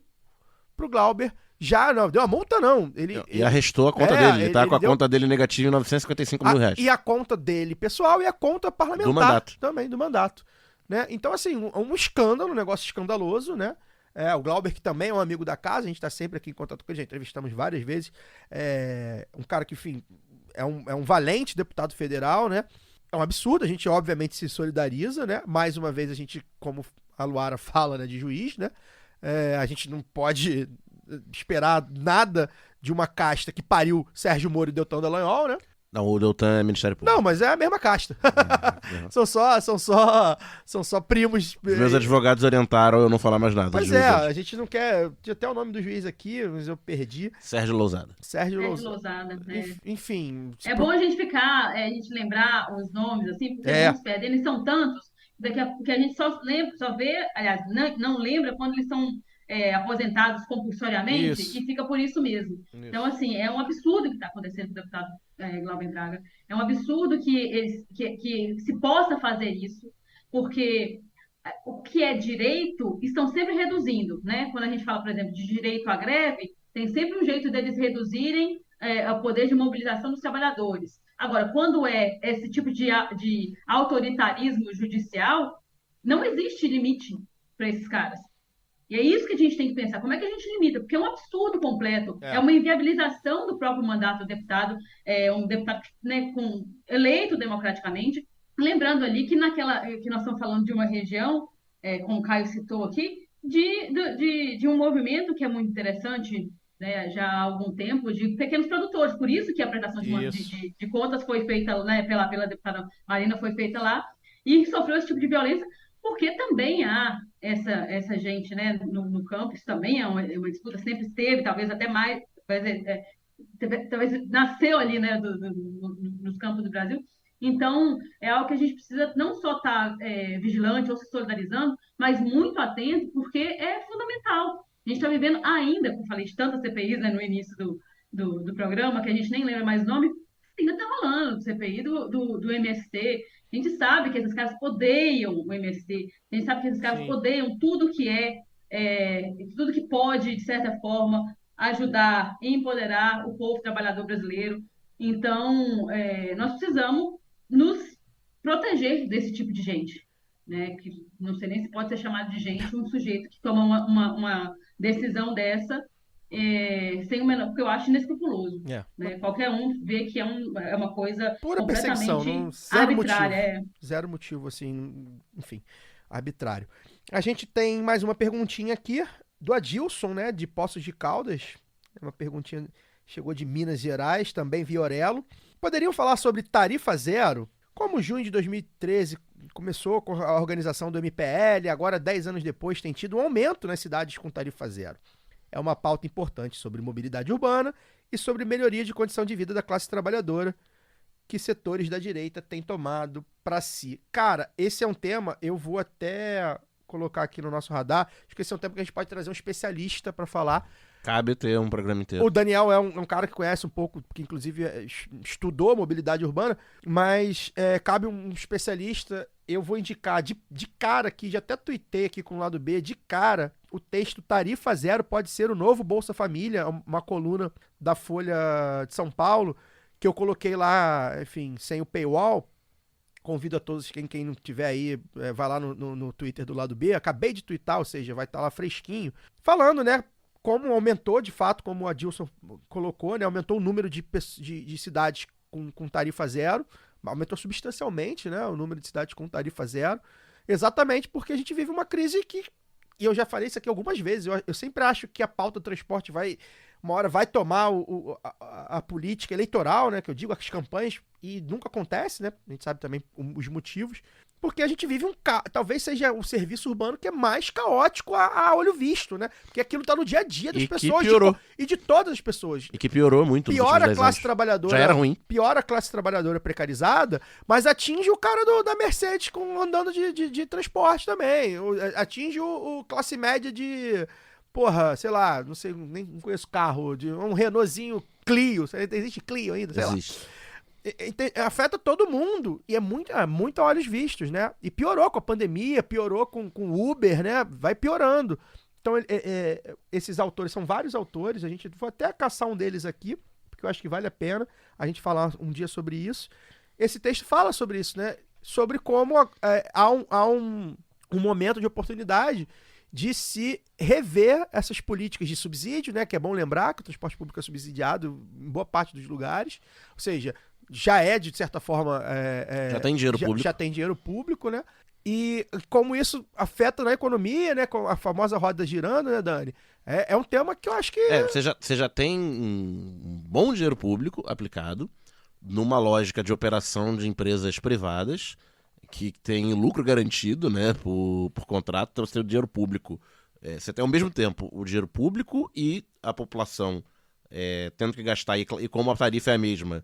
pro Glauber. Já, não, deu uma multa não. E arrestou a conta dele, ele tá com a conta dele negativa em R$955 mil. E a conta dele pessoal e a conta parlamentar do mandato. Também, do mandato. Né? Então, assim, um escândalo, um negócio escandaloso, né? O Glauber, que também é um amigo da casa, a gente tá sempre aqui em contato com ele, já entrevistamos várias vezes. Um cara que, enfim, é um valente deputado federal, né? É um absurdo, a gente obviamente se solidariza, né? Mais uma vez a gente, como a Luara fala, né, de juiz, né? A gente não pode esperar nada de uma casta que pariu Sérgio Moro e Deltan Dallagnol, né? Não, o Deltan é Ministério Público. Não, mas é a mesma casta. São só primos. Meus advogados orientaram eu não falar mais nada. Pois a gente não quer... Tinha até o nome do juiz aqui, mas eu perdi. Sérgio Lousada. Sérgio Lousada. Enfim. É bom a gente lembrar os nomes, assim, porque eles perdem. Eles são tantos que a gente só vê, aliás, não lembra quando eles são aposentados compulsoriamente. Isso. E fica por isso mesmo. Isso. Então, assim, é um absurdo o que está acontecendo com o deputado Glauber Braga. É um absurdo que se possa fazer isso, porque o que é direito estão sempre reduzindo, né? Quando a gente fala, por exemplo, de direito à greve, tem sempre um jeito deles reduzirem o poder de mobilização dos trabalhadores. Agora, quando é esse tipo de autoritarismo judicial, não existe limite para esses caras. E é isso que a gente tem que pensar. Como é que a gente limita? Porque é um absurdo completo. É uma inviabilização do próprio mandato do deputado, um deputado, né, eleito democraticamente. Lembrando ali que que nós estamos falando de uma região, como o Caio citou aqui, de um movimento que é muito interessante, né, já há algum tempo, de pequenos produtores. Por isso que a prestação de contas foi feita, né, pela deputada Marina, foi feita lá, e sofreu esse tipo de violência, porque também há essa gente, né, no campo. Isso também é uma disputa, sempre esteve, talvez até mais, talvez nasceu ali, né, nos campos do Brasil. Então, é algo que a gente precisa não só estar vigilante ou se solidarizando, mas muito atento, porque é fundamental. A gente está vivendo ainda, como eu falei, de tantas CPIs, né, no início do programa, que a gente nem lembra mais o nome, ainda está rolando, CPI do MST. A gente sabe que esses caras odeiam o MST, a gente sabe que esses caras odeiam tudo tudo que pode, de certa forma, ajudar e empoderar o povo trabalhador brasileiro. Então, nós precisamos nos proteger desse tipo de gente, né? Que não sei nem se pode ser chamado de gente, um sujeito que toma uma decisão dessa sem o menor, porque eu acho inescrupuloso. Né? Qualquer um vê que é uma coisa pura completamente perseguição, arbitrária. Zero motivo, assim, enfim, arbitrário. A gente tem mais uma perguntinha aqui do Adilson, né, de Poços de Caldas. Uma perguntinha chegou de Minas Gerais, também via Orelo. Poderiam falar sobre tarifa zero? Como junho de 2013 começou com a organização do MPL, agora 10 anos depois tem tido um aumento nas cidades com tarifa zero. É uma pauta importante sobre mobilidade urbana e sobre melhoria de condição de vida da classe trabalhadora que setores da direita têm tomado para si. Cara, esse é um tema, eu vou até colocar aqui no nosso radar, acho que esse é um tema que a gente pode trazer um especialista para falar. Cabe ter um programa inteiro. O Daniel é um cara que conhece um pouco, que inclusive estudou mobilidade urbana, mas cabe um especialista. Eu vou indicar de cara aqui, já até tuitei aqui com o lado B, de cara, o texto Tarifa Zero pode ser o novo Bolsa Família, uma coluna da Folha de São Paulo, que eu coloquei lá, enfim, sem o paywall. Convido a todos, quem não tiver aí, vai lá no Twitter do lado B. Acabei de twittar, ou seja, vai estar lá fresquinho. Falando, né, como aumentou, de fato, como o Adilson colocou, né, aumentou o número de cidades com tarifa zero. Aumentou substancialmente, né, o número de cidades com tarifa zero. Exatamente porque a gente vive uma crise que, e eu já falei isso aqui algumas vezes, eu sempre acho que a pauta do transporte uma hora vai tomar a política eleitoral, né, que eu digo, as campanhas, e nunca acontece, né, a gente sabe também os motivos, porque a gente vive talvez seja o serviço urbano que é mais caótico a olho visto, né, porque aquilo tá no dia a dia das pessoas e de todas as pessoas. E que piorou muito nos Piora a últimos 10 classe anos. trabalhadora. Já era ruim. Piora a classe trabalhadora precarizada, mas atinge o cara da Mercedes andando de transporte também, atinge o classe média de... Porra, sei lá, não sei, nem conheço carro, de um Renaultzinho Clio, existe Clio ainda, sei Existe. lá. Afeta todo mundo e é muito a olhos vistos, né? E piorou com a pandemia, piorou com o Uber, né? Vai piorando. Então, esses autores, são vários autores, a gente vou até caçar um deles aqui, porque eu acho que vale a pena a gente falar um dia sobre isso. Esse texto fala sobre isso, né? Sobre como há um momento de oportunidade de se rever essas políticas de subsídio, né? Que é bom lembrar que o transporte público é subsidiado em boa parte dos lugares. Ou seja, já de certa forma... já tem dinheiro público. Já tem dinheiro público, né? E como isso afeta na economia, né? Com a famosa roda girando, né, Dani? É um tema que eu acho que... Você já tem um bom dinheiro público aplicado numa lógica de operação de empresas privadas que tem lucro garantido, né, por contrato. Então você tem o dinheiro público. Você tem ao mesmo tempo o dinheiro público e a população tendo que gastar. E como a tarifa é a mesma,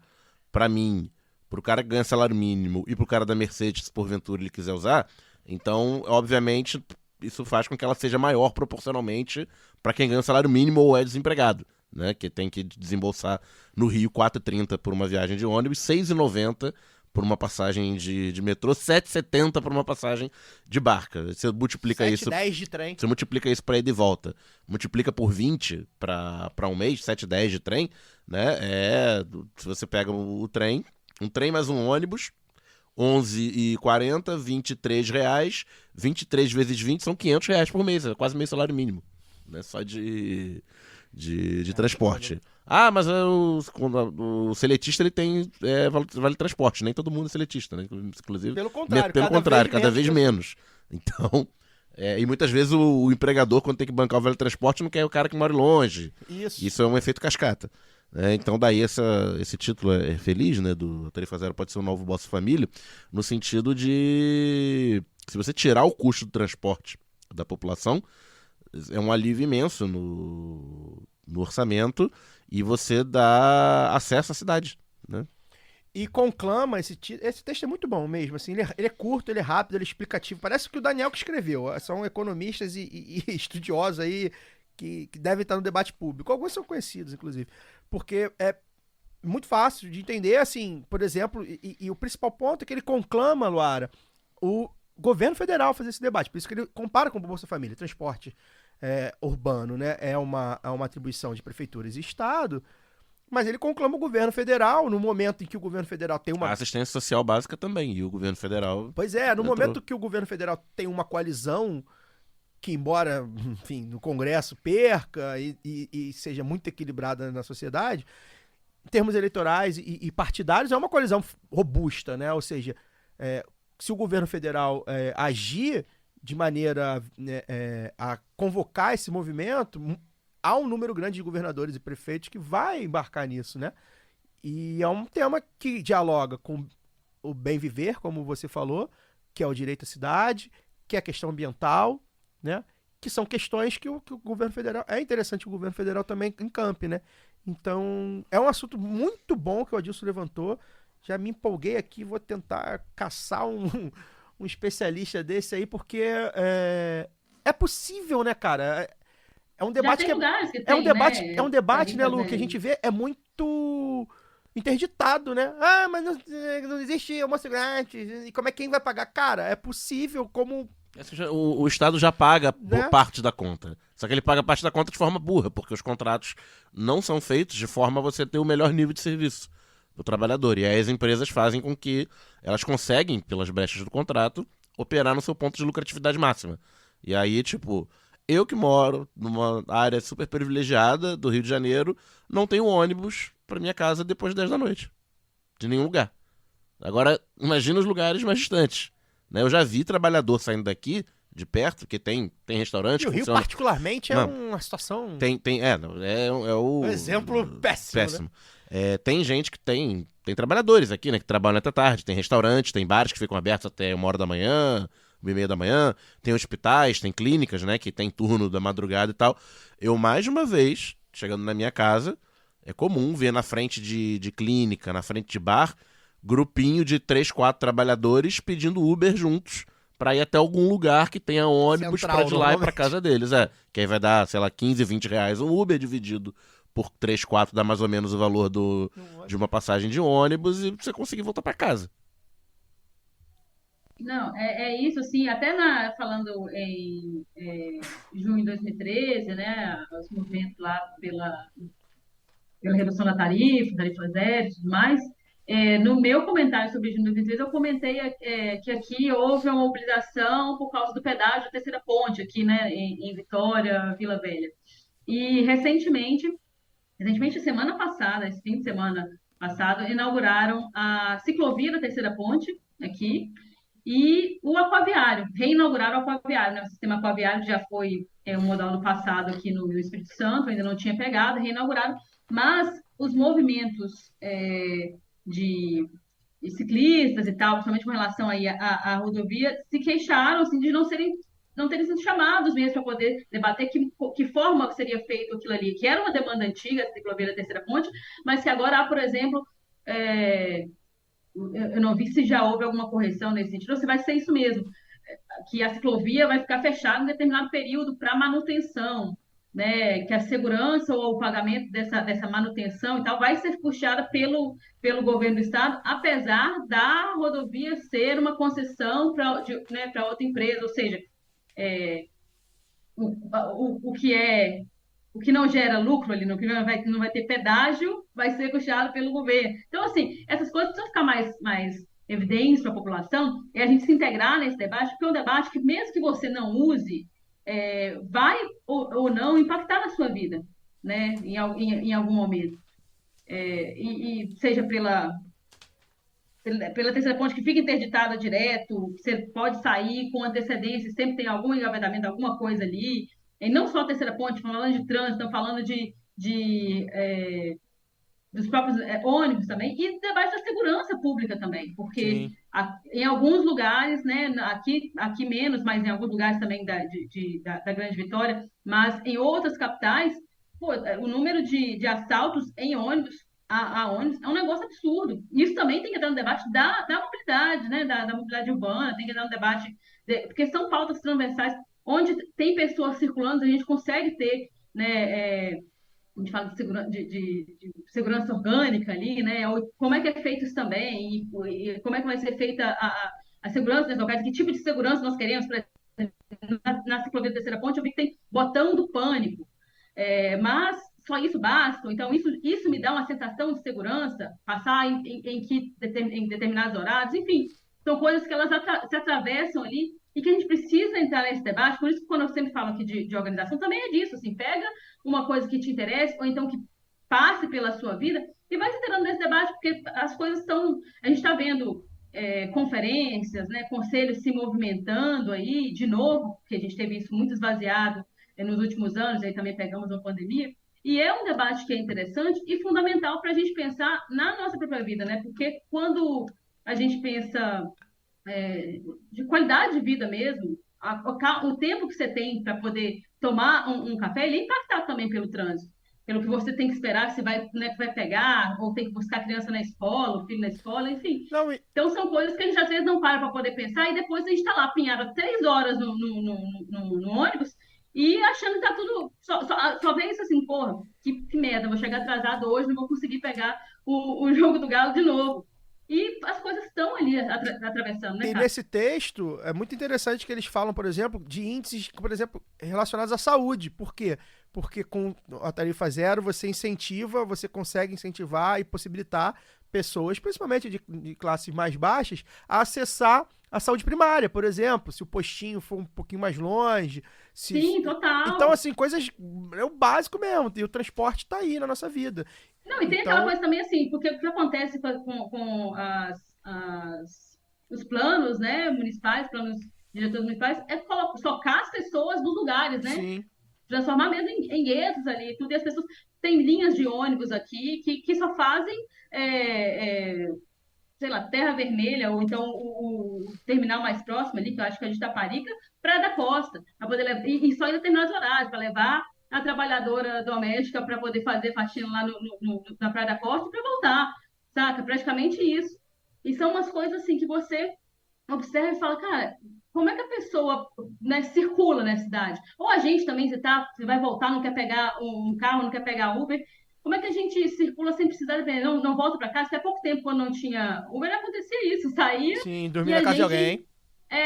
para mim, pro cara que ganha salário mínimo e pro cara da Mercedes, se porventura ele quiser usar, então, obviamente, isso faz com que ela seja maior proporcionalmente para quem ganha salário mínimo ou é desempregado, né, que tem que desembolsar no Rio R$4,30 por uma viagem de ônibus, R$6,90 por uma passagem de metrô, R$7,70 por uma passagem de barca. Você multiplica isso... 7,10 de trem. Você multiplica isso para ir de volta. Multiplica por 20 para um mês, 7,10 de trem, né? Se você pega o trem, um trem mais um ônibus, R$11,40, R$23, 23 vezes 20 são R$500 por mês, é quase meio salário mínimo, né? Só de transporte. Mas o seletista ele tem vale transporte, nem todo mundo é seletista, né? Inclusive, pelo contrário, cada vez menos. Então, e muitas vezes o empregador, quando tem que bancar o vale transporte, não quer o cara que mora longe. Isso é um efeito cascata. Então daí esse título é feliz, né? Do Tarifa Zero pode ser o novo Bolsa Família, no sentido de, se você tirar o custo do transporte da população, é um alívio imenso no orçamento e você dá acesso à cidade, né? E conclama, esse texto é muito bom mesmo, assim, ele é curto, ele é rápido, ele é explicativo, parece que o Daniel que escreveu, são economistas e estudiosos aí que devem estar no debate público, alguns são conhecidos, inclusive, porque é muito fácil de entender, assim, por exemplo, e o principal ponto é que ele conclama, Luara, o governo federal fazer esse debate, por isso que ele compara com o Bolsa Família, transporte urbano, né? É uma atribuição de prefeituras e estado, mas ele conclama o governo federal no momento em que o governo federal tem uma... A assistência social básica também, e o governo federal... Pois é, no momento que o governo federal tem uma coalizão que, embora, enfim, no Congresso perca e seja muito equilibrada na sociedade, em termos eleitorais e partidários, é uma coalizão robusta, né? Ou seja, se o governo federal agir, de maneira a convocar esse movimento, há um número grande de governadores e prefeitos que vai embarcar nisso, né? E é um tema que dialoga com o bem viver, como você falou, que é o direito à cidade, que é a questão ambiental, né? Que são questões que o governo federal... É interessante que o governo federal também encampe, né? Então, é um assunto muito bom que o Adilson levantou. Já me empolguei aqui, vou tentar caçar um especialista desse aí, porque é possível, né, cara? É um debate que é um debate, né? É um debate, né, Lu, que a gente vê muito interditado, né? Ah, mas não existe almoço grátis. E como é que quem vai pagar? Cara, é possível como... O Estado já paga Né? parte da conta. Só que ele paga parte da conta de forma burra, porque os contratos não são feitos de forma a você ter o melhor nível de serviço do trabalhador. E aí as empresas fazem com que elas conseguem, pelas brechas do contrato, operar no seu ponto de lucratividade máxima. E aí, tipo, eu que moro numa área super privilegiada do Rio de Janeiro, não tenho ônibus pra minha casa depois das 10 da noite. De nenhum lugar. Agora, imagina os lugares mais distantes. Né? Eu já vi trabalhador saindo daqui, de perto, que tem restaurante. E o Rio, funciona... particularmente, Não. uma situação... É o... Um exemplo péssimo. Né? Tem gente que tem trabalhadores aqui, né? Que trabalham até tarde. Tem restaurantes, tem bares que ficam abertos até 1h da manhã, 1h30 da manhã. Tem hospitais, tem clínicas, né? Que tem turno da madrugada e tal. Eu, mais de uma vez, chegando na minha casa, é comum ver na frente de clínica, na frente de bar, grupinho de 3, 4 trabalhadores pedindo Uber juntos pra ir até algum lugar que tenha ônibus Central, pra de lá e pra normalmente. casa deles. Que aí vai dar, sei lá, 15, 20 reais um Uber dividido por 3, 4, dá mais ou menos o valor de uma passagem de ônibus e você conseguir voltar pra casa. Não, é isso, assim, até falando em junho de 2013, né, os movimentos lá pela redução da tarifa zero e tudo mais, no meu comentário sobre junho de 2013, eu comentei que aqui houve uma mobilização por causa do pedágio da Terceira Ponte, aqui, né, em Vitória, Vila Velha. E recentemente, semana passada, esse fim de semana passado, inauguraram a ciclovia da Terceira Ponte, aqui, e o aquaviário, reinauguraram o aquaviário, né? O sistema aquaviário já foi um modal do passado aqui no Espírito Santo, ainda não tinha pegado, reinauguraram, mas os movimentos de ciclistas e tal, principalmente com relação aí à rodovia, se queixaram assim, de não terem sido chamados mesmo para poder debater que forma seria feito aquilo ali, que era uma demanda antiga, a ciclovia da Terceira Ponte, mas que agora há, por exemplo, eu não vi se já houve alguma correção nesse sentido, ou se vai ser isso mesmo, que a ciclovia vai ficar fechada em determinado período para manutenção, né? Que a segurança ou o pagamento dessa manutenção e tal vai ser puxada pelo governo do estado, apesar da rodovia ser uma concessão para outra empresa, ou seja, o que não gera lucro ali, não vai ter pedágio, vai ser custeado pelo governo. Então, assim, essas coisas precisam ficar mais evidentes para a população e a gente se integrar nesse debate, porque é um debate que, mesmo que você não use, vai ou não impactar na sua vida, né, em algum momento. E seja pela Terceira Ponte, que fica interditada direto, você pode sair com antecedência, sempre tem algum engavetamento, alguma coisa ali. E não só a Terceira Ponte, estamos falando de trânsito, estamos falando dos próprios ônibus também, e debate da segurança pública também, porque em alguns lugares, né, aqui menos, mas em alguns lugares também da Grande Vitória, mas em outras capitais, pô, o número de assaltos em ônibus, a ônibus, é um negócio absurdo. Isso também tem que entrar no debate da mobilidade, né, da mobilidade urbana, tem que entrar no debate, porque são pautas transversais, onde tem pessoas circulando, a gente consegue ter, né, a gente fala de segurança orgânica ali, né? Como é que é feito isso também? E como é que vai ser feita a segurança nesses locais? Que tipo de segurança nós queremos? Por exemplo, na ciclovia da Terceira Ponte, eu vi que tem botão do pânico. Mas só isso basta? Então, isso me dá uma sensação de segurança? Passar em determinados horários? Enfim, são coisas que elas se atravessam ali e que a gente precisa entrar nesse debate. Por isso que quando eu sempre falo aqui de organização, também é disso, assim, pega uma coisa que te interesse, ou então que passe pela sua vida, e vai se entrando nesse debate, porque as coisas estão... A gente está vendo conferências, né, conselhos se movimentando aí, de novo, porque a gente teve isso muito esvaziado nos últimos anos, aí também pegamos uma pandemia, e é um debate que é interessante e fundamental para a gente pensar na nossa própria vida, né? Porque quando a gente pensa de qualidade de vida mesmo, o tempo que você tem para poder tomar um café, ele é impactado também pelo trânsito, pelo que você tem que esperar, se vai, né, que vai pegar, ou tem que buscar a criança na escola, o filho na escola, enfim. Não, Então são coisas que a gente às vezes não para poder pensar e depois a gente está lá apinhado 3 horas no ônibus e achando que tá tudo. Só vem isso assim, porra, que merda, vou chegar atrasado hoje, não vou conseguir pegar o jogo do Galo de novo. E as coisas estão ali atravessando, né, e cara? nesse texto, é muito interessante que eles falam, por exemplo, de índices, por exemplo, relacionados à saúde. Por quê? Porque com a tarifa zero você incentiva, você consegue incentivar e possibilitar pessoas, principalmente de classes mais baixas, a acessar a saúde primária, por exemplo, se o postinho for um pouquinho mais longe. Sim, total. Então, assim, coisas. É o básico mesmo. E o transporte tá aí na nossa vida. Não, e tem aquela coisa também assim, porque o que acontece com os planos, né, municipais, planos diretores municipais, é socar as pessoas nos lugares, né? Sim. Transformar mesmo em guetos ali, tudo, e as pessoas têm linhas de ônibus aqui que só fazem, sei lá, Terra Vermelha, ou então o terminal mais próximo ali, que eu acho que é de Itaparica, Praia da Costa, para poder levar, e só em determinados horários, para levar a trabalhadora doméstica para poder fazer faxina lá na Praia da Costa e para voltar, saca? Praticamente isso. E são umas coisas assim que você observa e fala, cara, como é que a pessoa, né, circula na cidade? Ou a gente também, você vai voltar, não quer pegar um carro, não quer pegar Uber. Como é que a gente circula sem precisar de não volta para casa? Até pouco tempo, quando não tinha Uber, acontecia isso. Saía Sim, e dormir na casa de alguém.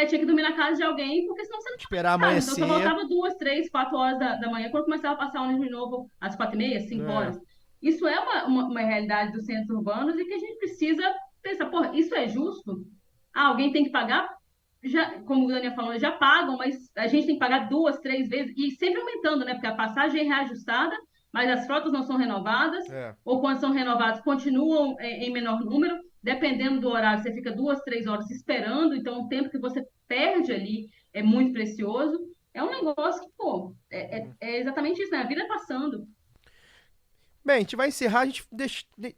tinha que dormir na casa de alguém, porque senão você não Esperar casa. amanhecer. Então, você voltava 2, 3, 4 horas da manhã, quando começava a passar ônibus de novo às 4h30, 5 horas. Isso é uma realidade dos centros urbanos e que a gente precisa pensar, pô, isso é justo? Alguém tem que pagar? Já, como o Daniel falou, já pagam, mas a gente tem que pagar 2, 3 vezes, e sempre aumentando, né? Porque a passagem é reajustada, mas as frotas não são renovadas, ou quando são renovadas, continuam em menor número. Dependendo do horário, você fica 2, 3 horas esperando, então o tempo que você perde ali é muito precioso. É um negócio que, pô, é exatamente isso, né? A vida é passando. Bem, a gente vai encerrar, a gente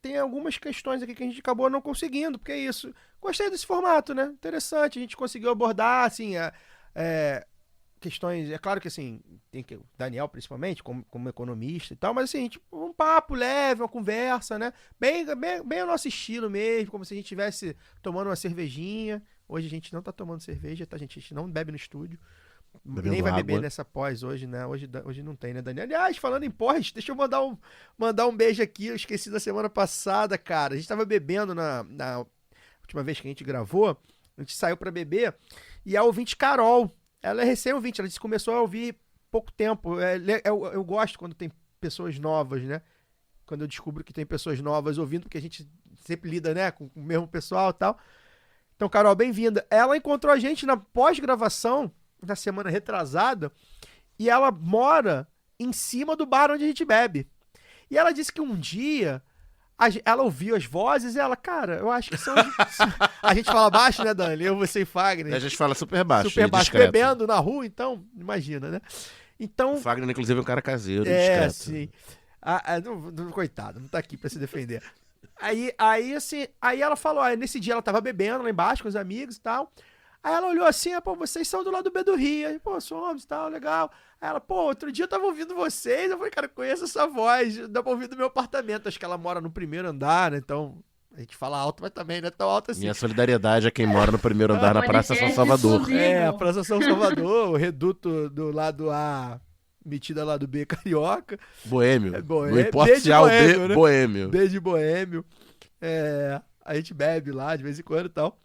tem algumas questões aqui que a gente acabou não conseguindo, porque é isso. Gostei desse formato, né? Interessante, a gente conseguiu abordar, assim, questões, é claro que assim, tem que o Daniel principalmente, como economista e tal, mas assim, tipo, um papo leve, uma conversa, né? Bem o nosso estilo mesmo, como se a gente estivesse tomando uma cervejinha. Hoje a gente não tá tomando cerveja, tá, gente? A gente não bebe no estúdio. Bebendo Nem vai água. beber nessa pós hoje, né? Hoje não tem, né, Daniel? Aliás, falando em pós, deixa eu mandar um beijo aqui. Eu esqueci da semana passada, cara. A gente tava bebendo na última vez que a gente gravou. A gente saiu pra beber. E a ouvinte Carol, ela é recém-ouvinte. Ela disse que começou a ouvir pouco tempo. Eu gosto quando tem pessoas novas, né? Quando eu descubro que tem pessoas novas ouvindo, porque a gente sempre lida, né, com o mesmo pessoal e tal. Então, Carol, bem-vinda. Ela encontrou a gente na pós-gravação, na semana retrasada, e ela mora em cima do bar onde a gente bebe. E ela disse que um dia ela ouviu as vozes e ela, cara, eu acho que são... A gente fala baixo, né, Dani? Eu, você e Fagner. A gente fala super baixo. Super baixo, discreto. bebendo na rua, então, imagina, né? Então... O Fagner, inclusive, é um cara caseiro, discreto. Sim. Coitado, não tá aqui pra se defender. Aí ela falou, nesse dia ela tava bebendo lá embaixo com os amigos e tal. Aí ela olhou assim, pô, vocês são do lado B do Rio. Aí, pô, somos e tal, legal. Aí ela, pô, outro dia eu tava ouvindo vocês. Eu falei, cara, conheço essa voz, dá pra ouvir do meu apartamento. Acho que ela mora no primeiro andar, né? Então, a gente fala alto, mas também não é tão alto assim. Minha solidariedade a quem mora no primeiro andar na Praça São Salvador. Exclusivo. A Praça São Salvador, o reduto do lado A, metida lá do B, carioca. Boêmio. Boêmio. Não importa se A ou B, Boêmio, né? boêmio. B de boêmio. A gente bebe lá de vez em quando e tal.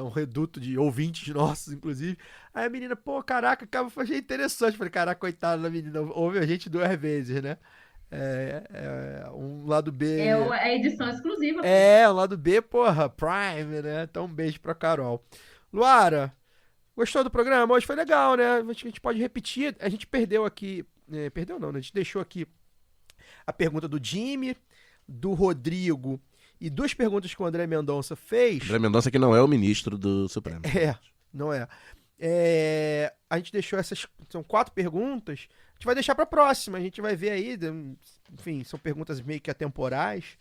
Um reduto de ouvintes nossos, inclusive. Aí a menina, pô, caraca, cara, eu achei interessante. Falei, caraca, coitada da menina, ouve a gente 2 vezes, né? Um lado B. É a edição exclusiva. O lado B, porra, Prime, né? Então um beijo pra Carol. Luara, gostou do programa? Hoje foi legal, né? Acho que a gente pode repetir. A gente perdeu aqui. Perdeu não, né? A gente deixou aqui a pergunta do Jimmy, do Rodrigo e 2 perguntas que o André Mendonça fez. André Mendonça que não é o ministro do Supremo. Não é. A gente deixou são 4 perguntas. A gente vai deixar pra próxima. A gente vai ver aí. Enfim, são perguntas meio que atemporais.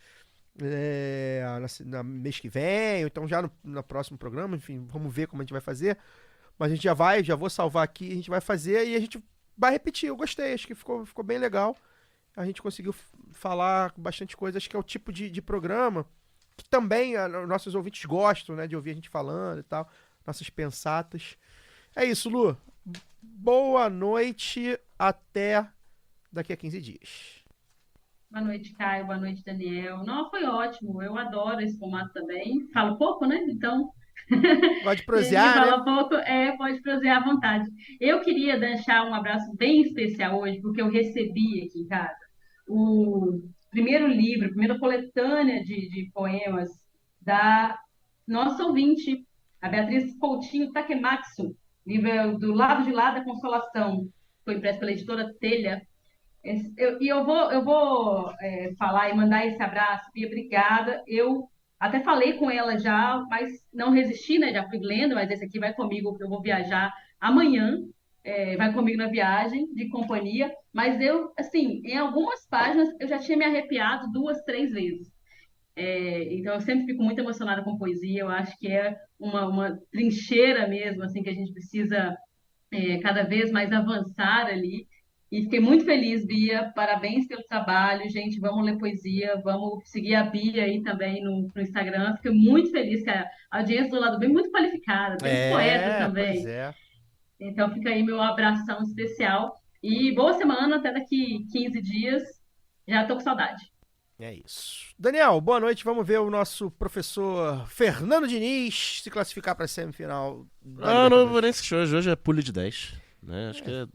Na mês que vem, ou então já no próximo programa. Enfim, vamos ver como a gente vai fazer. Mas a gente já vou salvar aqui. A gente vai fazer e a gente vai repetir. Eu gostei, acho que ficou bem legal. A gente conseguiu falar bastante coisa. Acho que é o tipo de programa que também nossos ouvintes gostam, né? De ouvir a gente falando e tal. Nossas pensatas. É isso, Lu. Boa noite. Até daqui a 15 dias. Boa noite, Caio. Boa noite, Daniel. Não, foi ótimo. Eu adoro esse formato também. Falo pouco, né? Então... Gosta de prosear, Ele né? fala pouco, pode prosear à vontade. Eu queria deixar um abraço bem especial hoje, porque eu recebi aqui em casa o primeiro livro, a primeira coletânea de poemas da nossa ouvinte, a Beatriz Coutinho Takematsu, livro Do Lado de Lá da Consolação, foi impresso pela editora Telha. Eu vou falar e mandar esse abraço, Bia, obrigada. Eu até falei com ela já, mas não resisti, né? Já fui lendo, mas esse aqui vai comigo, eu vou viajar amanhã, vai comigo na viagem de companhia. Mas eu, assim, em algumas páginas eu já tinha me arrepiado 2, 3 vezes. Então eu sempre fico muito emocionada com poesia. Eu acho que é uma trincheira mesmo, assim, que a gente precisa cada vez mais avançar ali. E fiquei muito feliz, Bia. Parabéns pelo trabalho, gente. Vamos ler poesia, vamos seguir a Bia aí também no Instagram. Fiquei muito feliz que a audiência do Lado B é muito qualificada, tem poetas também. Pois é. Então fica aí meu abração especial. E boa semana, até daqui 15 dias. Já tô com saudade. É isso. Daniel, boa noite. Vamos ver o nosso professor Fernando Diniz se classificar para a semifinal. Não vou nem assistir hoje. Hoje é pule de 10. Né? Acho que é.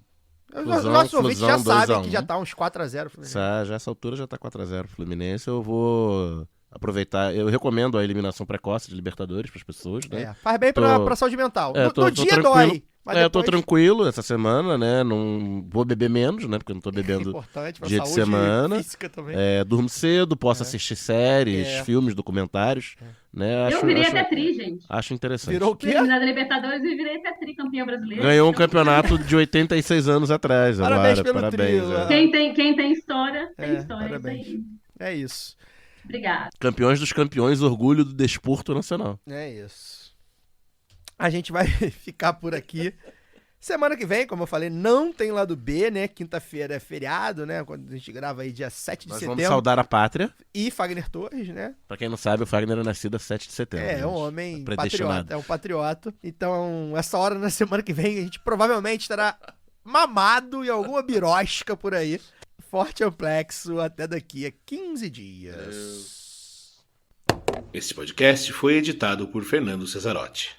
Os nossos ouvintes já sabem 2-1. que já tá uns 4-0 Fluminense. Já essa altura já tá 4-0 Fluminense. Eu vou aproveitar. Eu recomendo a eliminação precoce de Libertadores para as pessoas, né? Faz bem pra saúde mental. No dia tranquilo. dói. Mas Eu tô tranquilo essa semana, né? Não vou beber menos, né? Porque eu não tô bebendo importante pra dia de saúde semana. física também. Durmo cedo, posso assistir séries, filmes, documentários. Né? Eu virei até tri, gente. Acho interessante. Virou o Fui quê? eliminada da Libertadores e virei até tri campeã brasileira. Ganhou um campeonato de 86 anos atrás. Parabéns agora. pelo Parabéns. Quem tem história, tem história. Parabéns. Isso aí. É isso. Obrigada. Campeões dos campeões, orgulho do desporto nacional. É isso. A gente vai ficar por aqui. Semana que vem, como eu falei, não tem lado B, né? Quinta-feira é feriado, né? Quando a gente grava aí dia 7 de Nós setembro. vamos saudar a pátria. E Fagner Torres, né? Pra quem não sabe, o Fagner é nascido a 7 de setembro. É um homem predestinado. patriota. É um patriota. Então, essa hora, na semana que vem, a gente provavelmente estará mamado em alguma birosca por aí. Forte amplexo, até daqui a 15 dias. Esse podcast foi editado por Fernando Cesarotti.